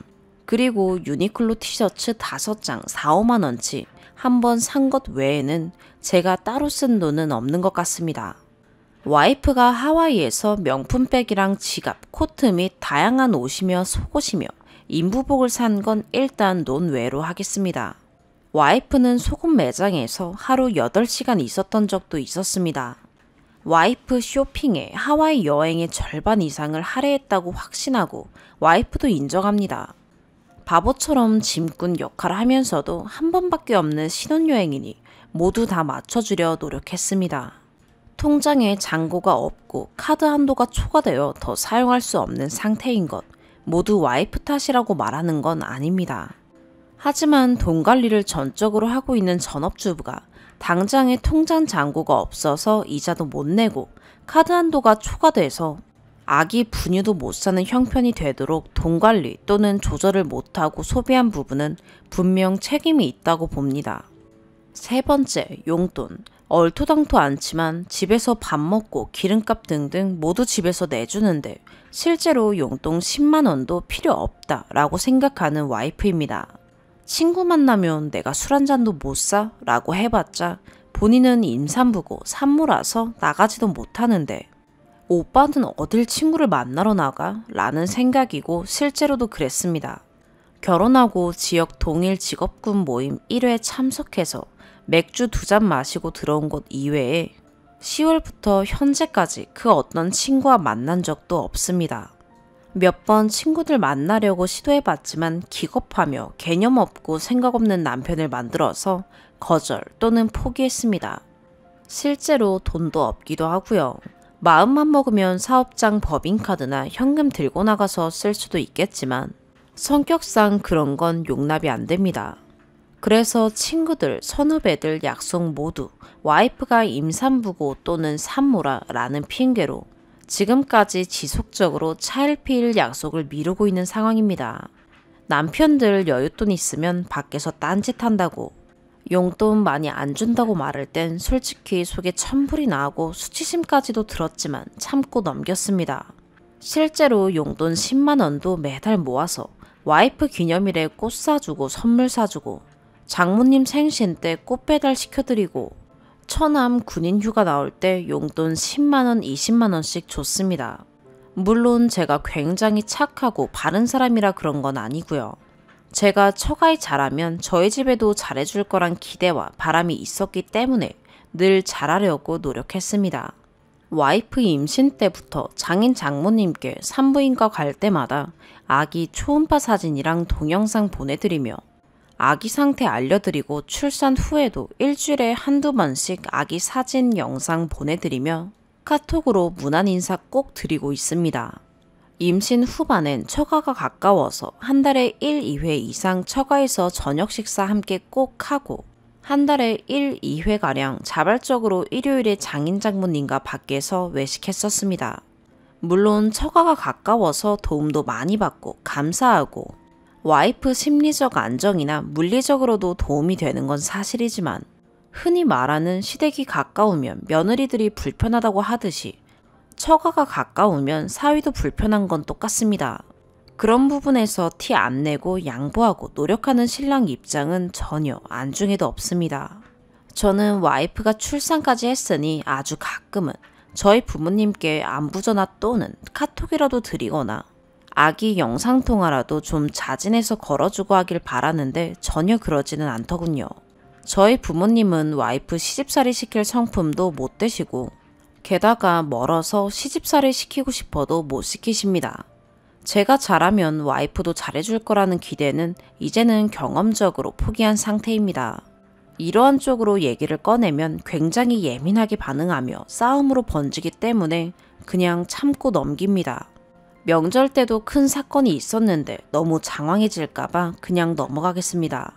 A: 그리고 유니클로 티셔츠 5장 4, 5만 원치 한 번 산 것 외에는 제가 따로 쓴 돈은 없는 것 같습니다. 와이프가 하와이에서 명품백이랑 지갑, 코트 및 다양한 옷이며 속옷이며 인부복을 산 건 일단 논외로 하겠습니다. 와이프는 속옷 매장에서 하루 8시간 있었던 적도 있었습니다. 와이프 쇼핑에 하와이 여행의 절반 이상을 할애했다고 확신하고 와이프도 인정합니다. 바보처럼 짐꾼 역할을 하면서도 한 번밖에 없는 신혼여행이니 모두 다 맞춰주려 노력했습니다. 통장에 잔고가 없고 카드 한도가 초과되어 더 사용할 수 없는 상태인 것 모두 와이프 탓이라고 말하는 건 아닙니다. 하지만 돈 관리를 전적으로 하고 있는 전업주부가 당장에 통장 잔고가 없어서 이자도 못 내고 카드 한도가 초과돼서 아기 분유도 못 사는 형편이 되도록 돈 관리 또는 조절을 못하고 소비한 부분은 분명 책임이 있다고 봅니다. 세 번째, 용돈. 얼토당토 않지만 집에서 밥 먹고 기름값 등등 모두 집에서 내주는데 실제로 용돈 10만 원도 필요 없다 라고 생각하는 와이프입니다. 친구 만나면 내가 술 한 잔도 못 사? 라고 해봤자 본인은 임산부고 산모라서 나가지도 못하는데 오빠는 어딜 친구를 만나러 나가? 라는 생각이고 실제로도 그랬습니다. 결혼하고 지역 동일 직업군 모임 1회 참석해서 맥주 2잔 마시고 들어온 것 이외에 10월부터 현재까지 그 어떤 친구와 만난 적도 없습니다. 몇 번 친구들 만나려고 시도해봤지만 기겁하며 개념 없고 생각 없는 남편을 만들어서 거절 또는 포기했습니다. 실제로 돈도 없기도 하고요. 마음만 먹으면 사업장 법인카드나 현금 들고 나가서 쓸 수도 있겠지만 성격상 그런 건 용납이 안 됩니다. 그래서 친구들, 선후배들 약속 모두 와이프가 임산부고 또는 산모라 라는 핑계로 지금까지 지속적으로 차일피일 약속을 미루고 있는 상황입니다. 남편들 여윳돈 있으면 밖에서 딴짓한다고 용돈 많이 안 준다고 말할 땐 솔직히 속에 천불이 나고 수치심까지도 들었지만 참고 넘겼습니다. 실제로 용돈 10만 원도 매달 모아서 와이프 기념일에 꽃 사주고 선물 사주고 장모님 생신 때 꽃 배달 시켜드리고 처남 군인 휴가 나올 때 용돈 10만원, 20만원씩 줬습니다. 물론 제가 굉장히 착하고 바른 사람이라 그런 건 아니고요. 제가 처가에 잘하면 저희 집에도 잘해줄 거란 기대와 바람이 있었기 때문에 늘 잘하려고 노력했습니다. 와이프 임신 때부터 장인 장모님께 산부인과 갈 때마다 아기 초음파 사진이랑 동영상 보내드리며 아기 상태 알려드리고 출산 후에도 일주일에 한두 번씩 아기 사진, 영상 보내드리며 카톡으로 문안 인사 꼭 드리고 있습니다. 임신 후반엔 처가가 가까워서 한 달에 1, 2회 이상 처가에서 저녁 식사 함께 꼭 하고 한 달에 1, 2회가량 자발적으로 일요일에 장인 장모님과 밖에서 외식했었습니다. 물론 처가가 가까워서 도움도 많이 받고 감사하고 와이프 심리적 안정이나 물리적으로도 도움이 되는 건 사실이지만 흔히 말하는 시댁이 가까우면 며느리들이 불편하다고 하듯이 처가가 가까우면 사위도 불편한 건 똑같습니다. 그런 부분에서 티 안 내고 양보하고 노력하는 신랑 입장은 전혀 안중에도 없습니다. 저는 와이프가 출산까지 했으니 아주 가끔은 저희 부모님께 안부전화 또는 카톡이라도 드리거나 아기 영상통화라도 좀 자진해서 걸어주고 하길 바라는데 전혀 그러지는 않더군요. 저희 부모님은 와이프 시집살이 시킬 성품도 못 되시고 게다가 멀어서 시집살이 시키고 싶어도 못 시키십니다. 제가 잘하면 와이프도 잘해줄 거라는 기대는 이제는 경험적으로 포기한 상태입니다. 이러한 쪽으로 얘기를 꺼내면 굉장히 예민하게 반응하며 싸움으로 번지기 때문에 그냥 참고 넘깁니다. 명절 때도 큰 사건이 있었는데 너무 장황해질까봐 그냥 넘어가겠습니다.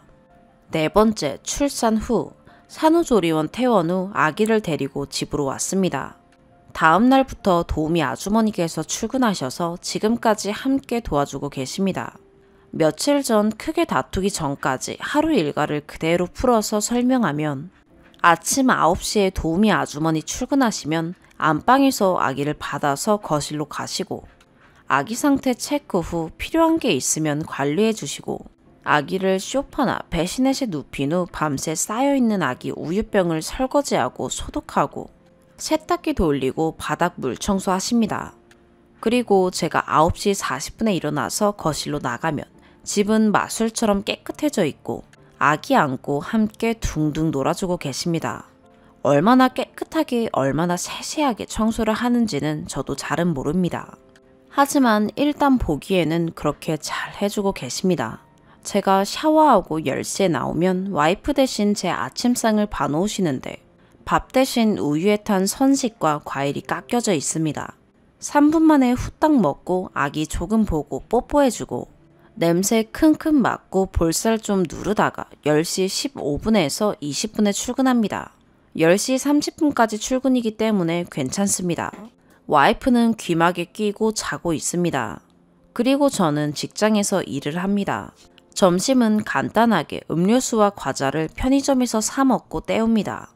A: 네 번째, 출산 후 산후조리원 퇴원 후 아기를 데리고 집으로 왔습니다. 다음 날부터 도우미 아주머니께서 출근하셔서 지금까지 함께 도와주고 계십니다. 며칠 전 크게 다투기 전까지 하루 일과를 그대로 풀어서 설명하면 아침 9시에 도우미 아주머니 출근하시면 안방에서 아기를 받아서 거실로 가시고 아기 상태 체크 후 필요한 게 있으면 관리해 주시고 아기를 소파나 베시넷에 눕힌 후 밤새 쌓여있는 아기 우유병을 설거지하고 소독하고 세탁기 돌리고 바닥 물 청소하십니다. 그리고 제가 9시 40분에 일어나서 거실로 나가면 집은 마술처럼 깨끗해져 있고 아기 안고 함께 둥둥 놀아주고 계십니다. 얼마나 깨끗하게 얼마나 세세하게 청소를 하는지는 저도 잘은 모릅니다. 하지만 일단 보기에는 그렇게 잘 해주고 계십니다. 제가 샤워하고 10시에 나오면 와이프 대신 제 아침상을 봐놓으시는데 밥 대신 우유에 탄 선식과 과일이 깎여져 있습니다. 3분 만에 후딱 먹고 아기 조금 보고 뽀뽀해주고 냄새 킁킁 맡고 볼살 좀 누르다가 10시 15분에서 20분에 출근합니다. 10시 30분까지 출근이기 때문에 괜찮습니다. 와이프는 귀마개 끼고 자고 있습니다. 그리고 저는 직장에서 일을 합니다. 점심은 간단하게 음료수와 과자를 편의점에서 사 먹고 때웁니다.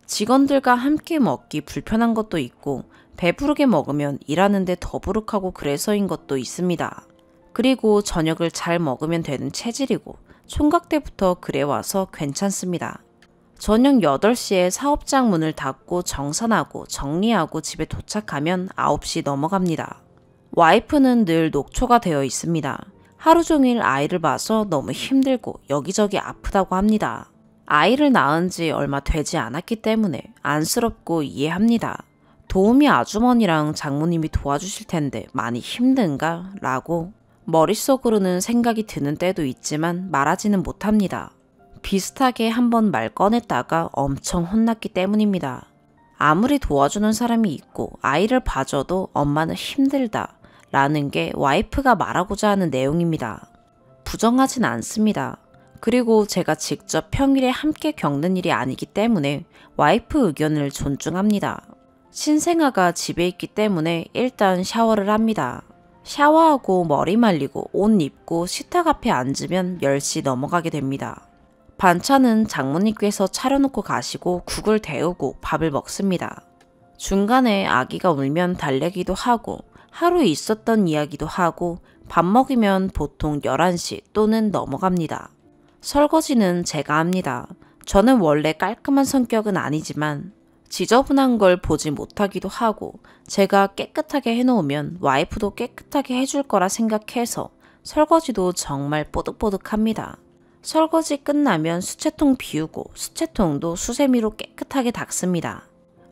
A: 직원들과 함께 먹기 불편한 것도 있고 배부르게 먹으면 일하는데 더부룩하고 그래서인 것도 있습니다. 그리고 저녁을 잘 먹으면 되는 체질이고 총각 때부터 그래와서 괜찮습니다. 저녁 8시에 사업장 문을 닫고 정산하고 정리하고 집에 도착하면 9시 넘어갑니다. 와이프는 늘 녹초가 되어 있습니다. 하루 종일 아이를 봐서 너무 힘들고 여기저기 아프다고 합니다. 아이를 낳은 지 얼마 되지 않았기 때문에 안쓰럽고 이해합니다. 도우미 아주머니랑 장모님이 도와주실 텐데 많이 힘든가? 라고 머릿속으로는 생각이 드는 때도 있지만 말하지는 못합니다. 비슷하게 한번 말 꺼냈다가 엄청 혼났기 때문입니다. 아무리 도와주는 사람이 있고 아이를 봐줘도 엄마는 힘들다 라는 게 와이프가 말하고자 하는 내용입니다. 부정하진 않습니다. 그리고 제가 직접 평일에 함께 겪는 일이 아니기 때문에 와이프 의견을 존중합니다. 신생아가 집에 있기 때문에 일단 샤워를 합니다. 샤워하고 머리 말리고 옷 입고 식탁 앞에 앉으면 10시 넘어가게 됩니다. 반찬은 장모님께서 차려놓고 가시고 국을 데우고 밥을 먹습니다. 중간에 아기가 울면 달래기도 하고 하루 있었던 이야기도 하고 밥 먹으면 보통 11시 또는 넘어갑니다. 설거지는 제가 합니다. 저는 원래 깔끔한 성격은 아니지만 지저분한 걸 보지 못하기도 하고 제가 깨끗하게 해놓으면 와이프도 깨끗하게 해줄 거라 생각해서 설거지도 정말 뽀득뽀득합니다. 설거지 끝나면 수채통 비우고 수채통도 수세미로 깨끗하게 닦습니다.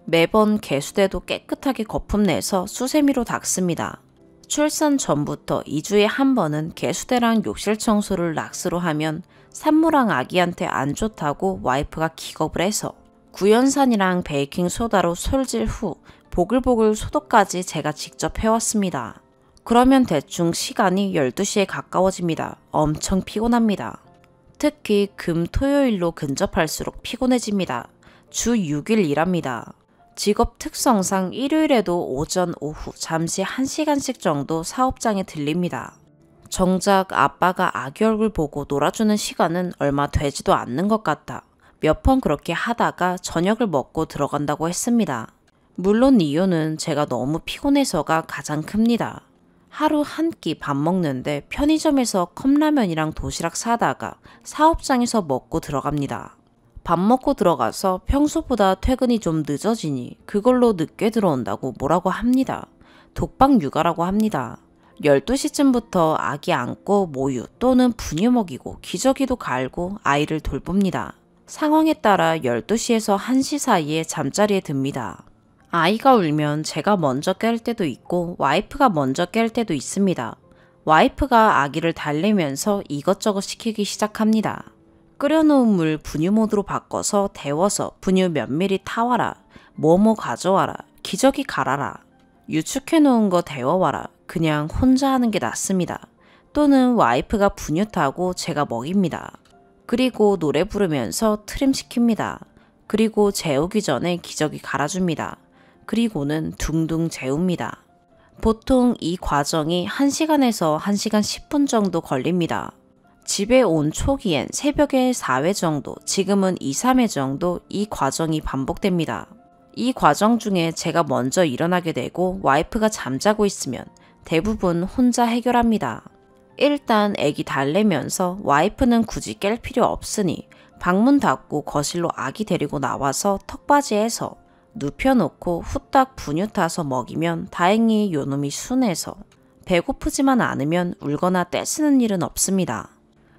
A: 매번 개수대도 깨끗하게 거품 내서 수세미로 닦습니다. 출산 전부터 2주에 한 번은 개수대랑 욕실 청소를 락스로 하면 산모랑 아기한테 안 좋다고 와이프가 기겁을 해서 구연산이랑 베이킹소다로 솔질 후 보글보글 소독까지 제가 직접 해왔습니다. 그러면 대충 시간이 12시에 가까워집니다. 엄청 피곤합니다. 특히 금, 토요일로 근접할수록 피곤해집니다. 주 6일 일합니다. 직업 특성상 일요일에도 오전, 오후 잠시 1시간씩 정도 사업장에 들립니다. 정작 아빠가 아기 얼굴 보고 놀아주는 시간은 얼마 되지도 않는 것 같아 몇 번 그렇게 하다가 저녁을 먹고 들어간다고 했습니다. 물론 이유는 제가 너무 피곤해서가 가장 큽니다. 하루 한 끼 밥 먹는데 편의점에서 컵라면이랑 도시락 사다가 사업장에서 먹고 들어갑니다. 밥 먹고 들어가서 평소보다 퇴근이 좀 늦어지니 그걸로 늦게 들어온다고 뭐라고 합니다. 독박 육아라고 합니다. 12시쯤부터 아기 안고 모유 또는 분유 먹이고 기저귀도 갈고 아이를 돌봅니다. 상황에 따라 12시에서 1시 사이에 잠자리에 듭니다. 아이가 울면 제가 먼저 깰 때도 있고 와이프가 먼저 깰 때도 있습니다. 와이프가 아기를 달래면서 이것저것 시키기 시작합니다. 끓여놓은 물 분유 모드로 바꿔서 데워서 분유 몇 미리 타와라, 뭐뭐 가져와라, 기저귀 갈아라, 유축해놓은 거 데워와라, 그냥 혼자 하는 게 낫습니다. 또는 와이프가 분유 타고 제가 먹입니다. 그리고 노래 부르면서 트림 시킵니다. 그리고 재우기 전에 기저귀 갈아줍니다. 그리고는 둥둥 재웁니다. 보통 이 과정이 1시간에서 1시간 10분 정도 걸립니다. 집에 온 초기엔 새벽에 4회 정도, 지금은 2, 3회 정도 이 과정이 반복됩니다. 이 과정 중에 제가 먼저 일어나게 되고 와이프가 잠자고 있으면 대부분 혼자 해결합니다. 일단 애기 달래면서 와이프는 굳이 깰 필요 없으니 방문 닫고 거실로 아기 데리고 나와서 턱받이해서 눕혀놓고 후딱 분유 타서 먹이면 다행히 요놈이 순해서 배고프지만 않으면 울거나 떼쓰는 일은 없습니다.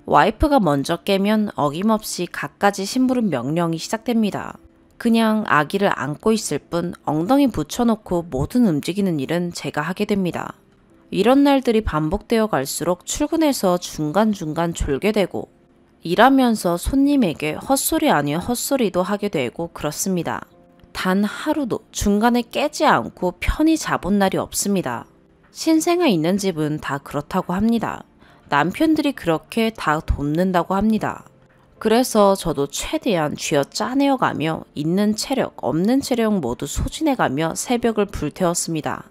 A: 와이프가 먼저 깨면 어김없이 갖가지 심부름 명령이 시작됩니다. 그냥 아기를 안고 있을 뿐 엉덩이 붙여놓고 모든 움직이는 일은 제가 하게 됩니다. 이런 날들이 반복되어 갈수록 출근해서 중간중간 졸게 되고 일하면서 손님에게 헛소리 아닌 헛소리도 하게 되고 그렇습니다. 단 하루도 중간에 깨지 않고 편히 자본 날이 없습니다. 신생아 있는 집은 다 그렇다고 합니다. 남편들이 그렇게 다 돕는다고 합니다. 그래서 저도 최대한 쥐어 짜내어가며 있는 체력, 없는 체력 모두 소진해가며 새벽을 불태웠습니다.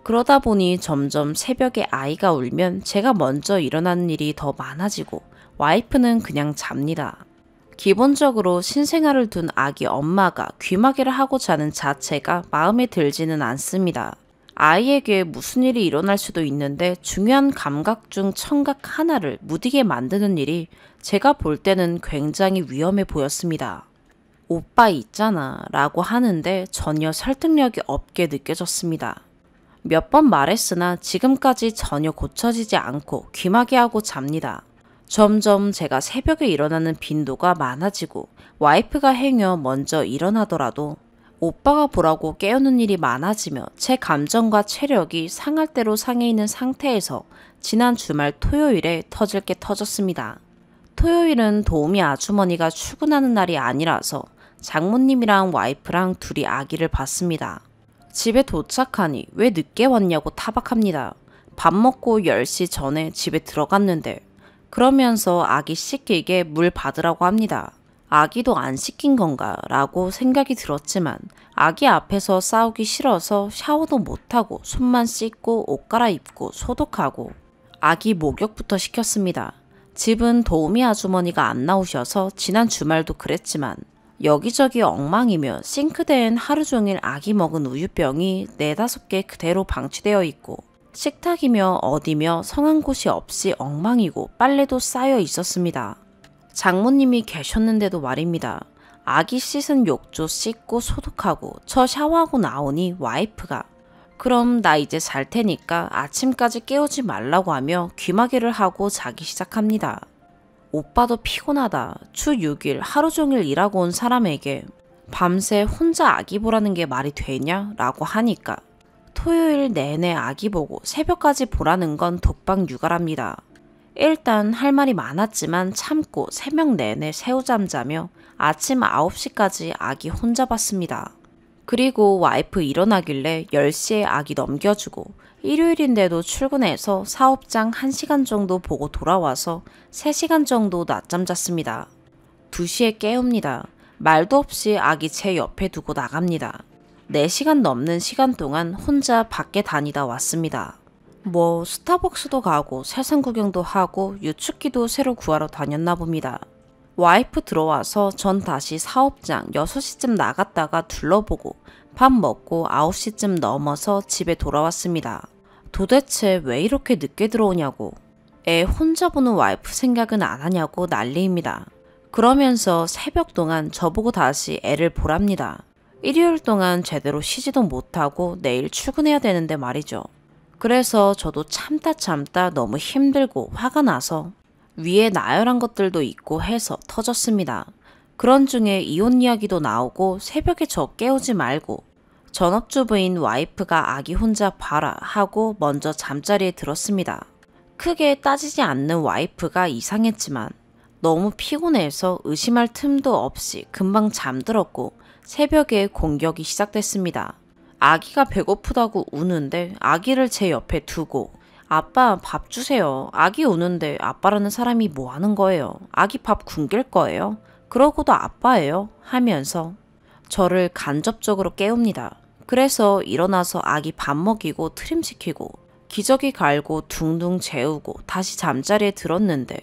A: 그러다 보니 점점 새벽에 아이가 울면 제가 먼저 일어나는 일이 더 많아지고 와이프는 그냥 잡니다. 기본적으로 신생아를 둔 아기 엄마가 귀마개를 하고 자는 자체가 마음에 들지는 않습니다. 아이에게 무슨 일이 일어날 수도 있는데 중요한 감각 중 청각 하나를 무디게 만드는 일이 제가 볼 때는 굉장히 위험해 보였습니다. 오빠 있잖아 라고 하는데 전혀 설득력이 없게 느껴졌습니다. 몇 번 말했으나 지금까지 전혀 고쳐지지 않고 귀마개 하고 잡니다. 점점 제가 새벽에 일어나는 빈도가 많아지고 와이프가 행여 먼저 일어나더라도 오빠가 보라고 깨우는 일이 많아지며 제 감정과 체력이 상할 대로 상해 있는 상태에서 지난 주말 토요일에 터질 게 터졌습니다. 토요일은 도우미 아주머니가 출근하는 날이 아니라서 장모님이랑 와이프랑 둘이 아기를 봤습니다. 집에 도착하니 왜 늦게 왔냐고 타박합니다. 밥 먹고 10시 전에 집에 들어갔는데 그러면서 아기 씻기게 물 받으라고 합니다. 아기도 안 씻긴 건가 라고 생각이 들었지만 아기 앞에서 싸우기 싫어서 샤워도 못하고 손만 씻고 옷 갈아입고 소독하고 아기 목욕부터 시켰습니다. 집은 도우미 아주머니가 안 나오셔서 지난 주말도 그랬지만 여기저기 엉망이며 싱크대엔 하루 종일 아기 먹은 우유병이 4-5개 그대로 방치되어 있고 식탁이며 어디며 성한 곳이 없이 엉망이고 빨래도 쌓여 있었습니다. 장모님이 계셨는데도 말입니다. 아기 씻은 욕조 씻고 소독하고 저 샤워하고 나오니 와이프가 그럼 나 이제 잘 테니까 아침까지 깨우지 말라고 하며 귀마개를 하고 자기 시작합니다. 오빠도 피곤하다. 주 6일 하루 종일 일하고 온 사람에게 밤새 혼자 아기 보라는 게 말이 되냐? 라고 하니까 토요일 내내 아기 보고 새벽까지 보라는 건 독박 육아랍니다. 일단 할 말이 많았지만 참고 새벽 내내 새우잠 자며 아침 9시까지 아기 혼자 봤습니다. 그리고 와이프 일어나길래 10시에 아기 넘겨주고 일요일인데도 출근해서 사업장 1시간 정도 보고 돌아와서 3시간 정도 낮잠 잤습니다. 2시에 깨웁니다. 말도 없이 아기 제 옆에 두고 나갑니다. 4시간 넘는 시간 동안 혼자 밖에 다니다 왔습니다. 뭐 스타벅스도 가고 세상 구경도 하고 유축기도 새로 구하러 다녔나 봅니다. 와이프 들어와서 전 다시 사업장 6시쯤 나갔다가 둘러보고 밥 먹고 9시쯤 넘어서 집에 돌아왔습니다. 도대체 왜 이렇게 늦게 들어오냐고 애 혼자 보는 와이프 생각은 안 하냐고 난리입니다. 그러면서 새벽 동안 저보고 다시 애를 보랍니다. 일요일 동안 제대로 쉬지도 못하고 내일 출근해야 되는데 말이죠. 그래서 저도 참다 너무 힘들고 화가 나서 위에 나열한 것들도 있고 해서 터졌습니다. 그런 중에 이혼 이야기도 나오고 새벽에 저 깨우지 말고 전업주부인 와이프가 아기 혼자 봐라 하고 먼저 잠자리에 들었습니다. 크게 따지지 않는 와이프가 이상했지만 너무 피곤해서 의심할 틈도 없이 금방 잠들었고 새벽에 공격이 시작됐습니다. 아기가 배고프다고 우는데 아기를 제 옆에 두고 아빠 밥 주세요. 아기 우는데 아빠라는 사람이 뭐 하는 거예요? 아기 밥 굶길 거예요? 그러고도 아빠예요? 하면서 저를 간접적으로 깨웁니다. 그래서 일어나서 아기 밥 먹이고 트림시키고 기저귀 갈고 둥둥 재우고 다시 잠자리에 들었는데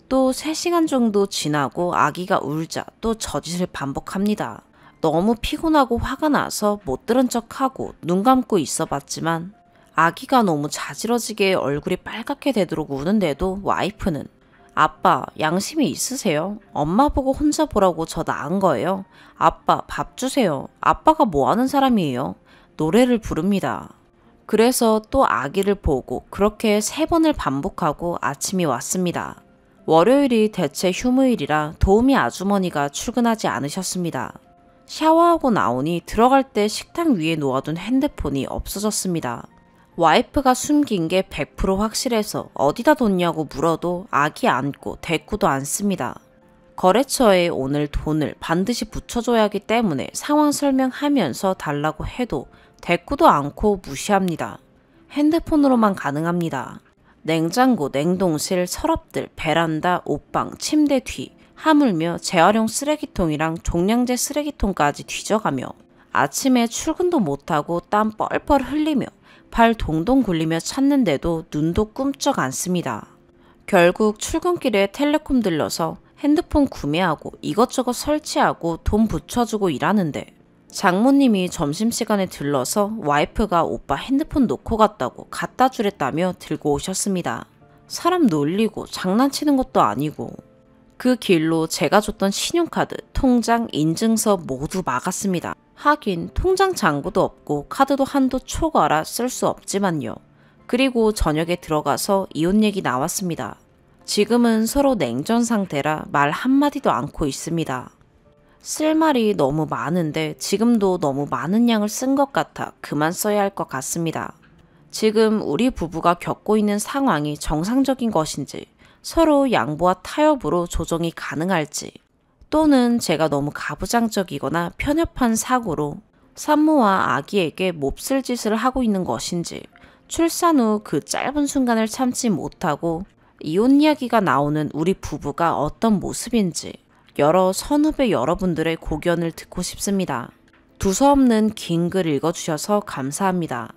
A: 또 3시간 정도 지나고 아기가 울자 또 저짓을 반복합니다. 너무 피곤하고 화가 나서 못 들은 척하고 눈 감고 있어 봤지만 아기가 너무 자지러지게 얼굴이 빨갛게 되도록 우는데도 와이프는 아빠 양심이 있으세요? 엄마 보고 혼자 보라고 저 낳은 거예요. 아빠 밥 주세요. 아빠가 뭐 하는 사람이에요? 노래를 부릅니다. 그래서 또 아기를 보고 그렇게 3번을 반복하고 아침이 왔습니다. 월요일이 대체 휴무일이라 도우미 아주머니가 출근하지 않으셨습니다. 샤워하고 나오니 들어갈 때 식탁 위에 놓아둔 핸드폰이 없어졌습니다. 와이프가 숨긴 게 100% 확실해서 어디다 뒀냐고 물어도 아기 안고 대꾸도 않습니다. 거래처에 오늘 돈을 반드시 붙여줘야 하기 때문에 상황 설명하면서 달라고 해도 대꾸도 않고 무시합니다. 핸드폰으로만 가능합니다. 냉장고, 냉동실, 서랍들, 베란다, 옷방, 침대 뒤 하물며 재활용 쓰레기통이랑 종량제 쓰레기통까지 뒤져가며 아침에 출근도 못하고 땀 뻘뻘 흘리며 발 동동 굴리며 찾는데도 눈도 꿈쩍 않습니다. 결국 출근길에 텔레콤 들러서 핸드폰 구매하고 이것저것 설치하고 돈 붙여주고 일하는데 장모님이 점심시간에 들러서 와이프가 오빠 핸드폰 놓고 갔다고 갖다 주랬다며 들고 오셨습니다. 사람 놀리고 장난치는 것도 아니고 그 길로 제가 줬던 신용카드, 통장, 인증서 모두 막았습니다. 하긴 통장 잔고도 없고 카드도 한도 초과라 쓸 수 없지만요. 그리고 저녁에 들어가서 이혼 얘기 나왔습니다. 지금은 서로 냉전 상태라 말 한마디도 않고 있습니다. 쓸 말이 너무 많은데 지금도 너무 많은 양을 쓴 것 같아 그만 써야 할 것 같습니다. 지금 우리 부부가 겪고 있는 상황이 정상적인 것인지 서로 양보와 타협으로 조정이 가능할지 또는 제가 너무 가부장적이거나 편협한 사고로 산모와 아기에게 몹쓸 짓을 하고 있는 것인지 출산 후 그 짧은 순간을 참지 못하고 이혼 이야기가 나오는 우리 부부가 어떤 모습인지 여러 선후배 여러분들의 고견을 듣고 싶습니다. 두서없는 긴 글 읽어주셔서 감사합니다.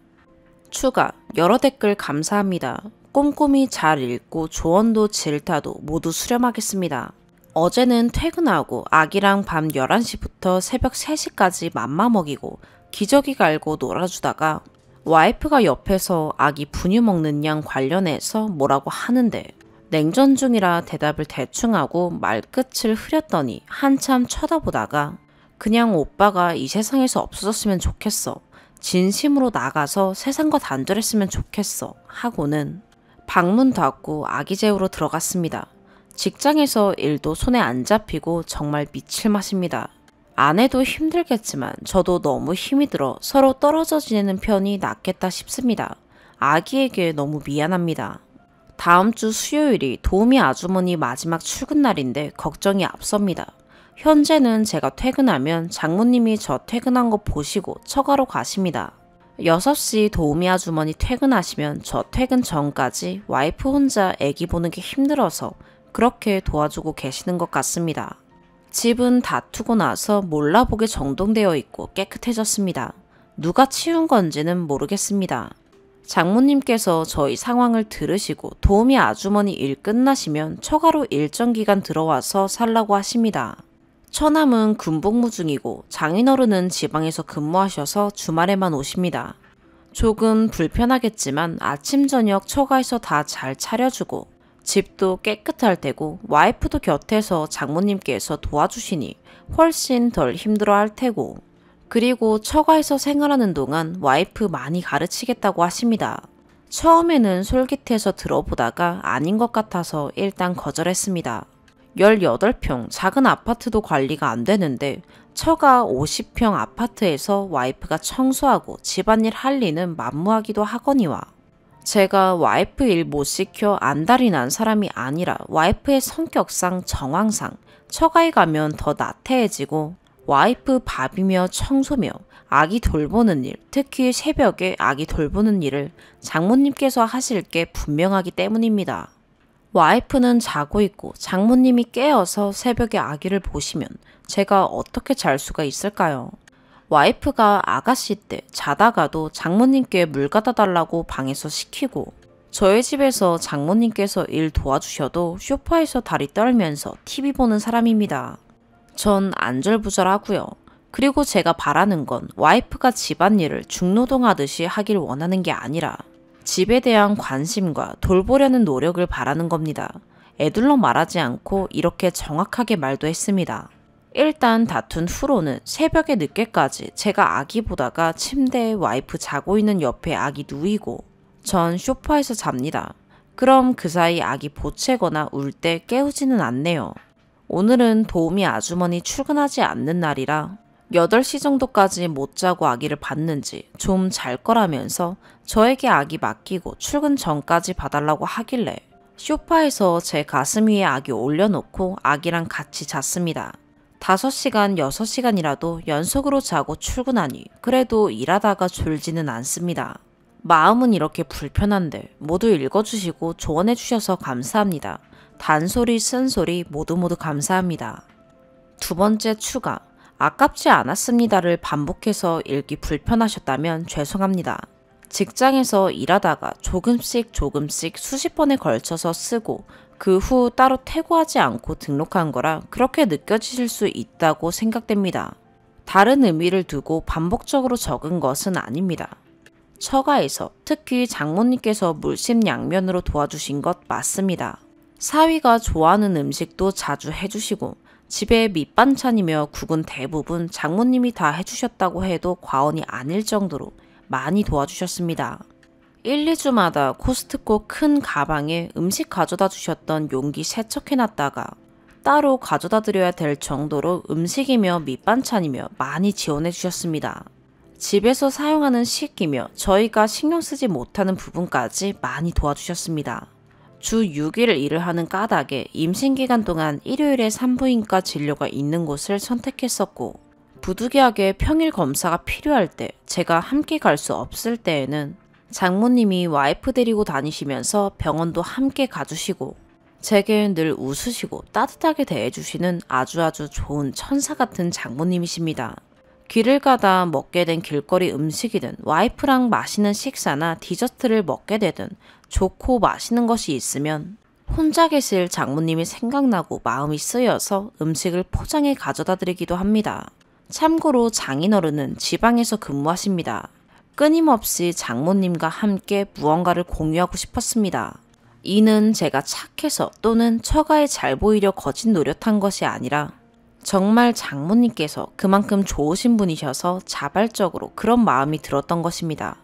A: 추가, 여러 댓글 감사합니다. 꼼꼼히 잘 읽고 조언도 질타도 모두 수렴하겠습니다. 어제는 퇴근하고 아기랑 밤 11시부터 새벽 3시까지 맘마 먹이고 기저귀 갈고 놀아주다가 와이프가 옆에서 아기 분유 먹는 양 관련해서 뭐라고 하는데 냉전 중이라 대답을 대충 하고 말끝을 흐렸더니 한참 쳐다보다가 그냥 오빠가 이 세상에서 없어졌으면 좋겠어. 진심으로 나가서 세상과 단절했으면 좋겠어. 하고는 방문 닫고 아기 재우러 들어갔습니다. 직장에서 일도 손에 안 잡히고 정말 미칠 맛입니다. 아내도 힘들겠지만 저도 너무 힘이 들어 서로 떨어져 지내는 편이 낫겠다 싶습니다. 아기에게 너무 미안합니다. 다음 주 수요일이 도우미 아주머니 마지막 출근 날인데 걱정이 앞섭니다. 현재는 제가 퇴근하면 장모님이 저 퇴근한 거 보시고 처가로 가십니다. 6시 도우미 아주머니 퇴근하시면 저 퇴근 전까지 와이프 혼자 애기 보는 게 힘들어서 그렇게 도와주고 계시는 것 같습니다. 집은 다투고 나서 몰라보게 정돈되어 있고 깨끗해졌습니다. 누가 치운 건지는 모르겠습니다. 장모님께서 저희 상황을 들으시고 도우미 아주머니 일 끝나시면 처가로 일정 기간 들어와서 살라고 하십니다. 처남은 군복무 중이고 장인어른은 지방에서 근무하셔서 주말에만 오십니다. 조금 불편하겠지만 아침 저녁 처가에서 다 잘 차려주고 집도 깨끗할 테고 와이프도 곁에서 장모님께서 도와주시니 훨씬 덜 힘들어 할 테고 그리고 처가에서 생활하는 동안 와이프 많이 가르치겠다고 하십니다. 처음에는 솔깃해서 들어보다가 아닌 것 같아서 일단 거절했습니다. 18평 작은 아파트도 관리가 안 되는데 처가 50평 아파트에서 와이프가 청소하고 집안일 할 리는 만무하기도 하거니와 제가 와이프 일 못 시켜 안달이 난 사람이 아니라 와이프의 성격상 정황상 처가에 가면 더 나태해지고 와이프 밥이며 청소며 아기 돌보는 일, 특히 새벽에 아기 돌보는 일을 장모님께서 하실 게 분명하기 때문입니다. 와이프는 자고 있고 장모님이 깨어서 새벽에 아기를 보시면 제가 어떻게 잘 수가 있을까요? 와이프가 아가씨 때 자다가도 장모님께 물 갖다 달라고 방에서 시키고 저희 집에서 장모님께서 일 도와주셔도 소파에서 다리 떨면서 TV 보는 사람입니다. 전 안절부절하고요. 그리고 제가 바라는 건 와이프가 집안일을 중노동하듯이 하길 원하는 게 아니라 집에 대한 관심과 돌보려는 노력을 바라는 겁니다. 애둘러 말하지 않고 이렇게 정확하게 말도 했습니다. 일단 다툰 후로는 새벽에 늦게까지 제가 아기 보다가 침대에 와이프 자고 있는 옆에 아기 누이고 전 소파에서 잡니다. 그럼 그 사이 아기 보채거나 울 때 깨우지는 않네요. 오늘은 도우미 아주머니 출근하지 않는 날이라 8시 정도까지 못 자고 아기를 봤는지 좀 잘 거라면서 저에게 아기 맡기고 출근 전까지 봐달라고 하길래 소파에서 제 가슴 위에 아기 올려놓고 아기랑 같이 잤습니다. 5시간, 6시간이라도 연속으로 자고 출근하니 그래도 일하다가 졸지는 않습니다. 마음은 이렇게 불편한데 모두 읽어주시고 조언해주셔서 감사합니다. 단소리, 쓴소리 모두 감사합니다. 두 번째 추가, 아깝지 않았습니다를 반복해서 읽기 불편하셨다면 죄송합니다. 직장에서 일하다가 조금씩 수십 번에 걸쳐서 쓰고 그 후 따로 퇴고하지 않고 등록한 거라 그렇게 느껴지실 수 있다고 생각됩니다. 다른 의미를 두고 반복적으로 적은 것은 아닙니다. 처가에서 특히 장모님께서 물심양면으로 도와주신 것 맞습니다. 사위가 좋아하는 음식도 자주 해주시고 집에 밑반찬이며 국은 대부분 장모님이 다 해주셨다고 해도 과언이 아닐 정도로 많이 도와주셨습니다. 1, 2주마다 코스트코 큰 가방에 음식 가져다 주셨던 용기 세척해놨다가 따로 가져다 드려야 될 정도로 음식이며 밑반찬이며 많이 지원해 주셨습니다. 집에서 사용하는 식기며 저희가 신경 쓰지 못하는 부분까지 많이 도와주셨습니다. 주 6일 일을 하는 까닭에 임신기간 동안 일요일에 산부인과 진료가 있는 곳을 선택했었고 부득이하게 평일 검사가 필요할 때 제가 함께 갈 수 없을 때에는 장모님이 와이프 데리고 다니시면서 병원도 함께 가주시고 제게 늘 웃으시고 따뜻하게 대해주시는 아주 좋은 천사 같은 장모님이십니다. 길을 가다 먹게 된 길거리 음식이든 와이프랑 맛있는 식사나 디저트를 먹게 되든 좋고 맛있는 것이 있으면 혼자 계실 장모님이 생각나고 마음이 쓰여서 음식을 포장해 가져다 드리기도 합니다. 참고로 장인어른은 지방에서 근무하십니다. 끊임없이 장모님과 함께 무언가를 공유하고 싶었습니다. 이는 제가 착해서 또는 처가에 잘 보이려 거짓 노력한 것이 아니라 정말 장모님께서 그만큼 좋으신 분이셔서 자발적으로 그런 마음이 들었던 것입니다.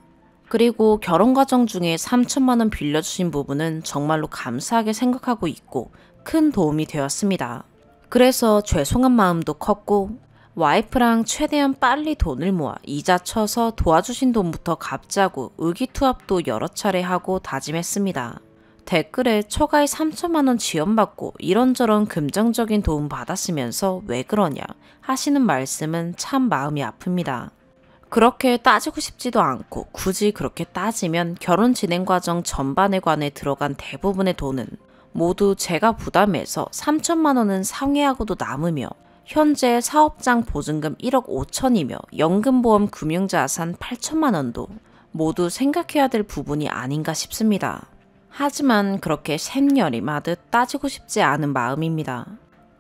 A: 그리고 결혼 과정 중에 3천만 원 빌려주신 부분은 정말로 감사하게 생각하고 있고 큰 도움이 되었습니다. 그래서 죄송한 마음도 컸고 와이프랑 최대한 빨리 돈을 모아 이자 쳐서 도와주신 돈부터 갚자고 의기투합도 여러 차례 하고 다짐했습니다. 댓글에 처가에 3천만 원 지원받고 이런저런 긍정적인 도움 받았으면서 왜 그러냐 하시는 말씀은 참 마음이 아픕니다. 그렇게 따지고 싶지도 않고 굳이 그렇게 따지면 결혼 진행 과정 전반에 관해 들어간 대부분의 돈은 모두 제가 부담해서 3천만 원은 상회하고도 남으며 현재 사업장 보증금 1억 5천이며 연금보험 금융자산 8천만 원도 모두 생각해야 될 부분이 아닌가 싶습니다. 하지만 그렇게 샘열임하듯 따지고 싶지 않은 마음입니다.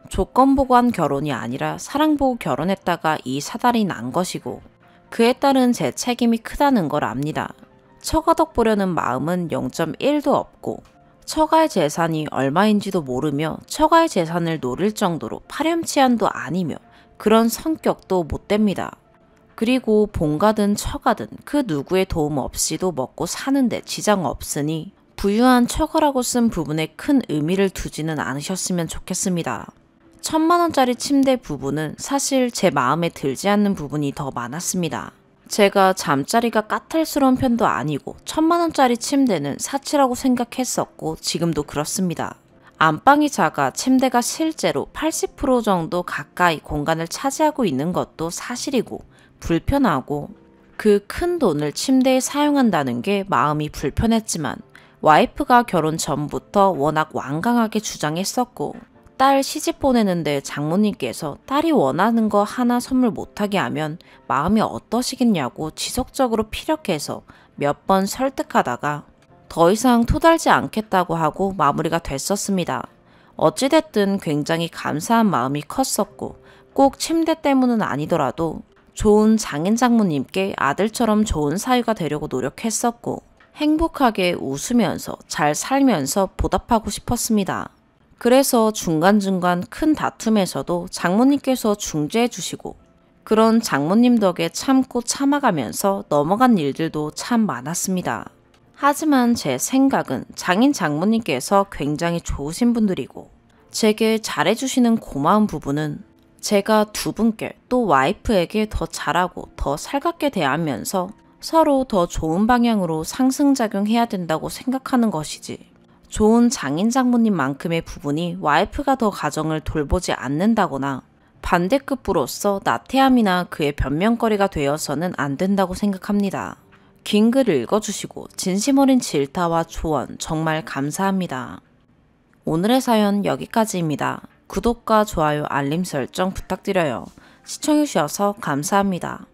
A: 조건 보고 한 결혼이 아니라 사랑 보고 결혼했다가 이 사달이 난 것이고 그에 따른 제 책임이 크다는 걸 압니다. 처가덕 보려는 마음은 0.1도 없고 처가의 재산이 얼마인지도 모르며 처가의 재산을 노릴 정도로 파렴치한도 아니며 그런 성격도 못 됩니다. 그리고 본가든 처가든 그 누구의 도움 없이도 먹고 사는데 지장 없으니 부유한 처가라고 쓴 부분에 큰 의미를 두지는 않으셨으면 좋겠습니다. 1,000만 원짜리 침대 부분은 사실 제 마음에 들지 않는 부분이 더 많았습니다. 제가 잠자리가 까탈스러운 편도 아니고 1,000만 원짜리 침대는 사치라고 생각했었고 지금도 그렇습니다. 안방이 작아 침대가 실제로 80% 정도 가까이 공간을 차지하고 있는 것도 사실이고 불편하고 그 큰 돈을 침대에 사용한다는 게 마음이 불편했지만 와이프가 결혼 전부터 워낙 완강하게 주장했었고 딸 시집 보내는데 장모님께서 딸이 원하는 거 하나 선물 못하게 하면 마음이 어떠시겠냐고 지속적으로 피력해서 몇 번 설득하다가 더 이상 토달지 않겠다고 하고 마무리가 됐었습니다. 어찌됐든 굉장히 감사한 마음이 컸었고 꼭 침대 때문은 아니더라도 좋은 장인 장모님께 아들처럼 좋은 사위가 되려고 노력했었고 행복하게 웃으면서 잘 살면서 보답하고 싶었습니다. 그래서 중간중간 큰 다툼에서도 장모님께서 중재해 주시고 그런 장모님 덕에 참고 참아가면서 넘어간 일들도 참 많았습니다. 하지만 제 생각은 장인 장모님께서 굉장히 좋으신 분들이고 제게 잘해주시는 고마운 부분은 제가 두 분께 또 와이프에게 더 잘하고 더 살갑게 대하면서 서로 더 좋은 방향으로 상승작용해야 된다고 생각하는 것이지 좋은 장인 장모님만큼의 부분이 와이프가 더 가정을 돌보지 않는다거나 반대급부로서 나태함이나 그의 변명거리가 되어서는 안 된다고 생각합니다. 긴 글 읽어주시고 진심 어린 질타와 조언 정말 감사합니다. 오늘의 사연 여기까지입니다. 구독과 좋아요, 알림 설정 부탁드려요. 시청해주셔서 감사합니다.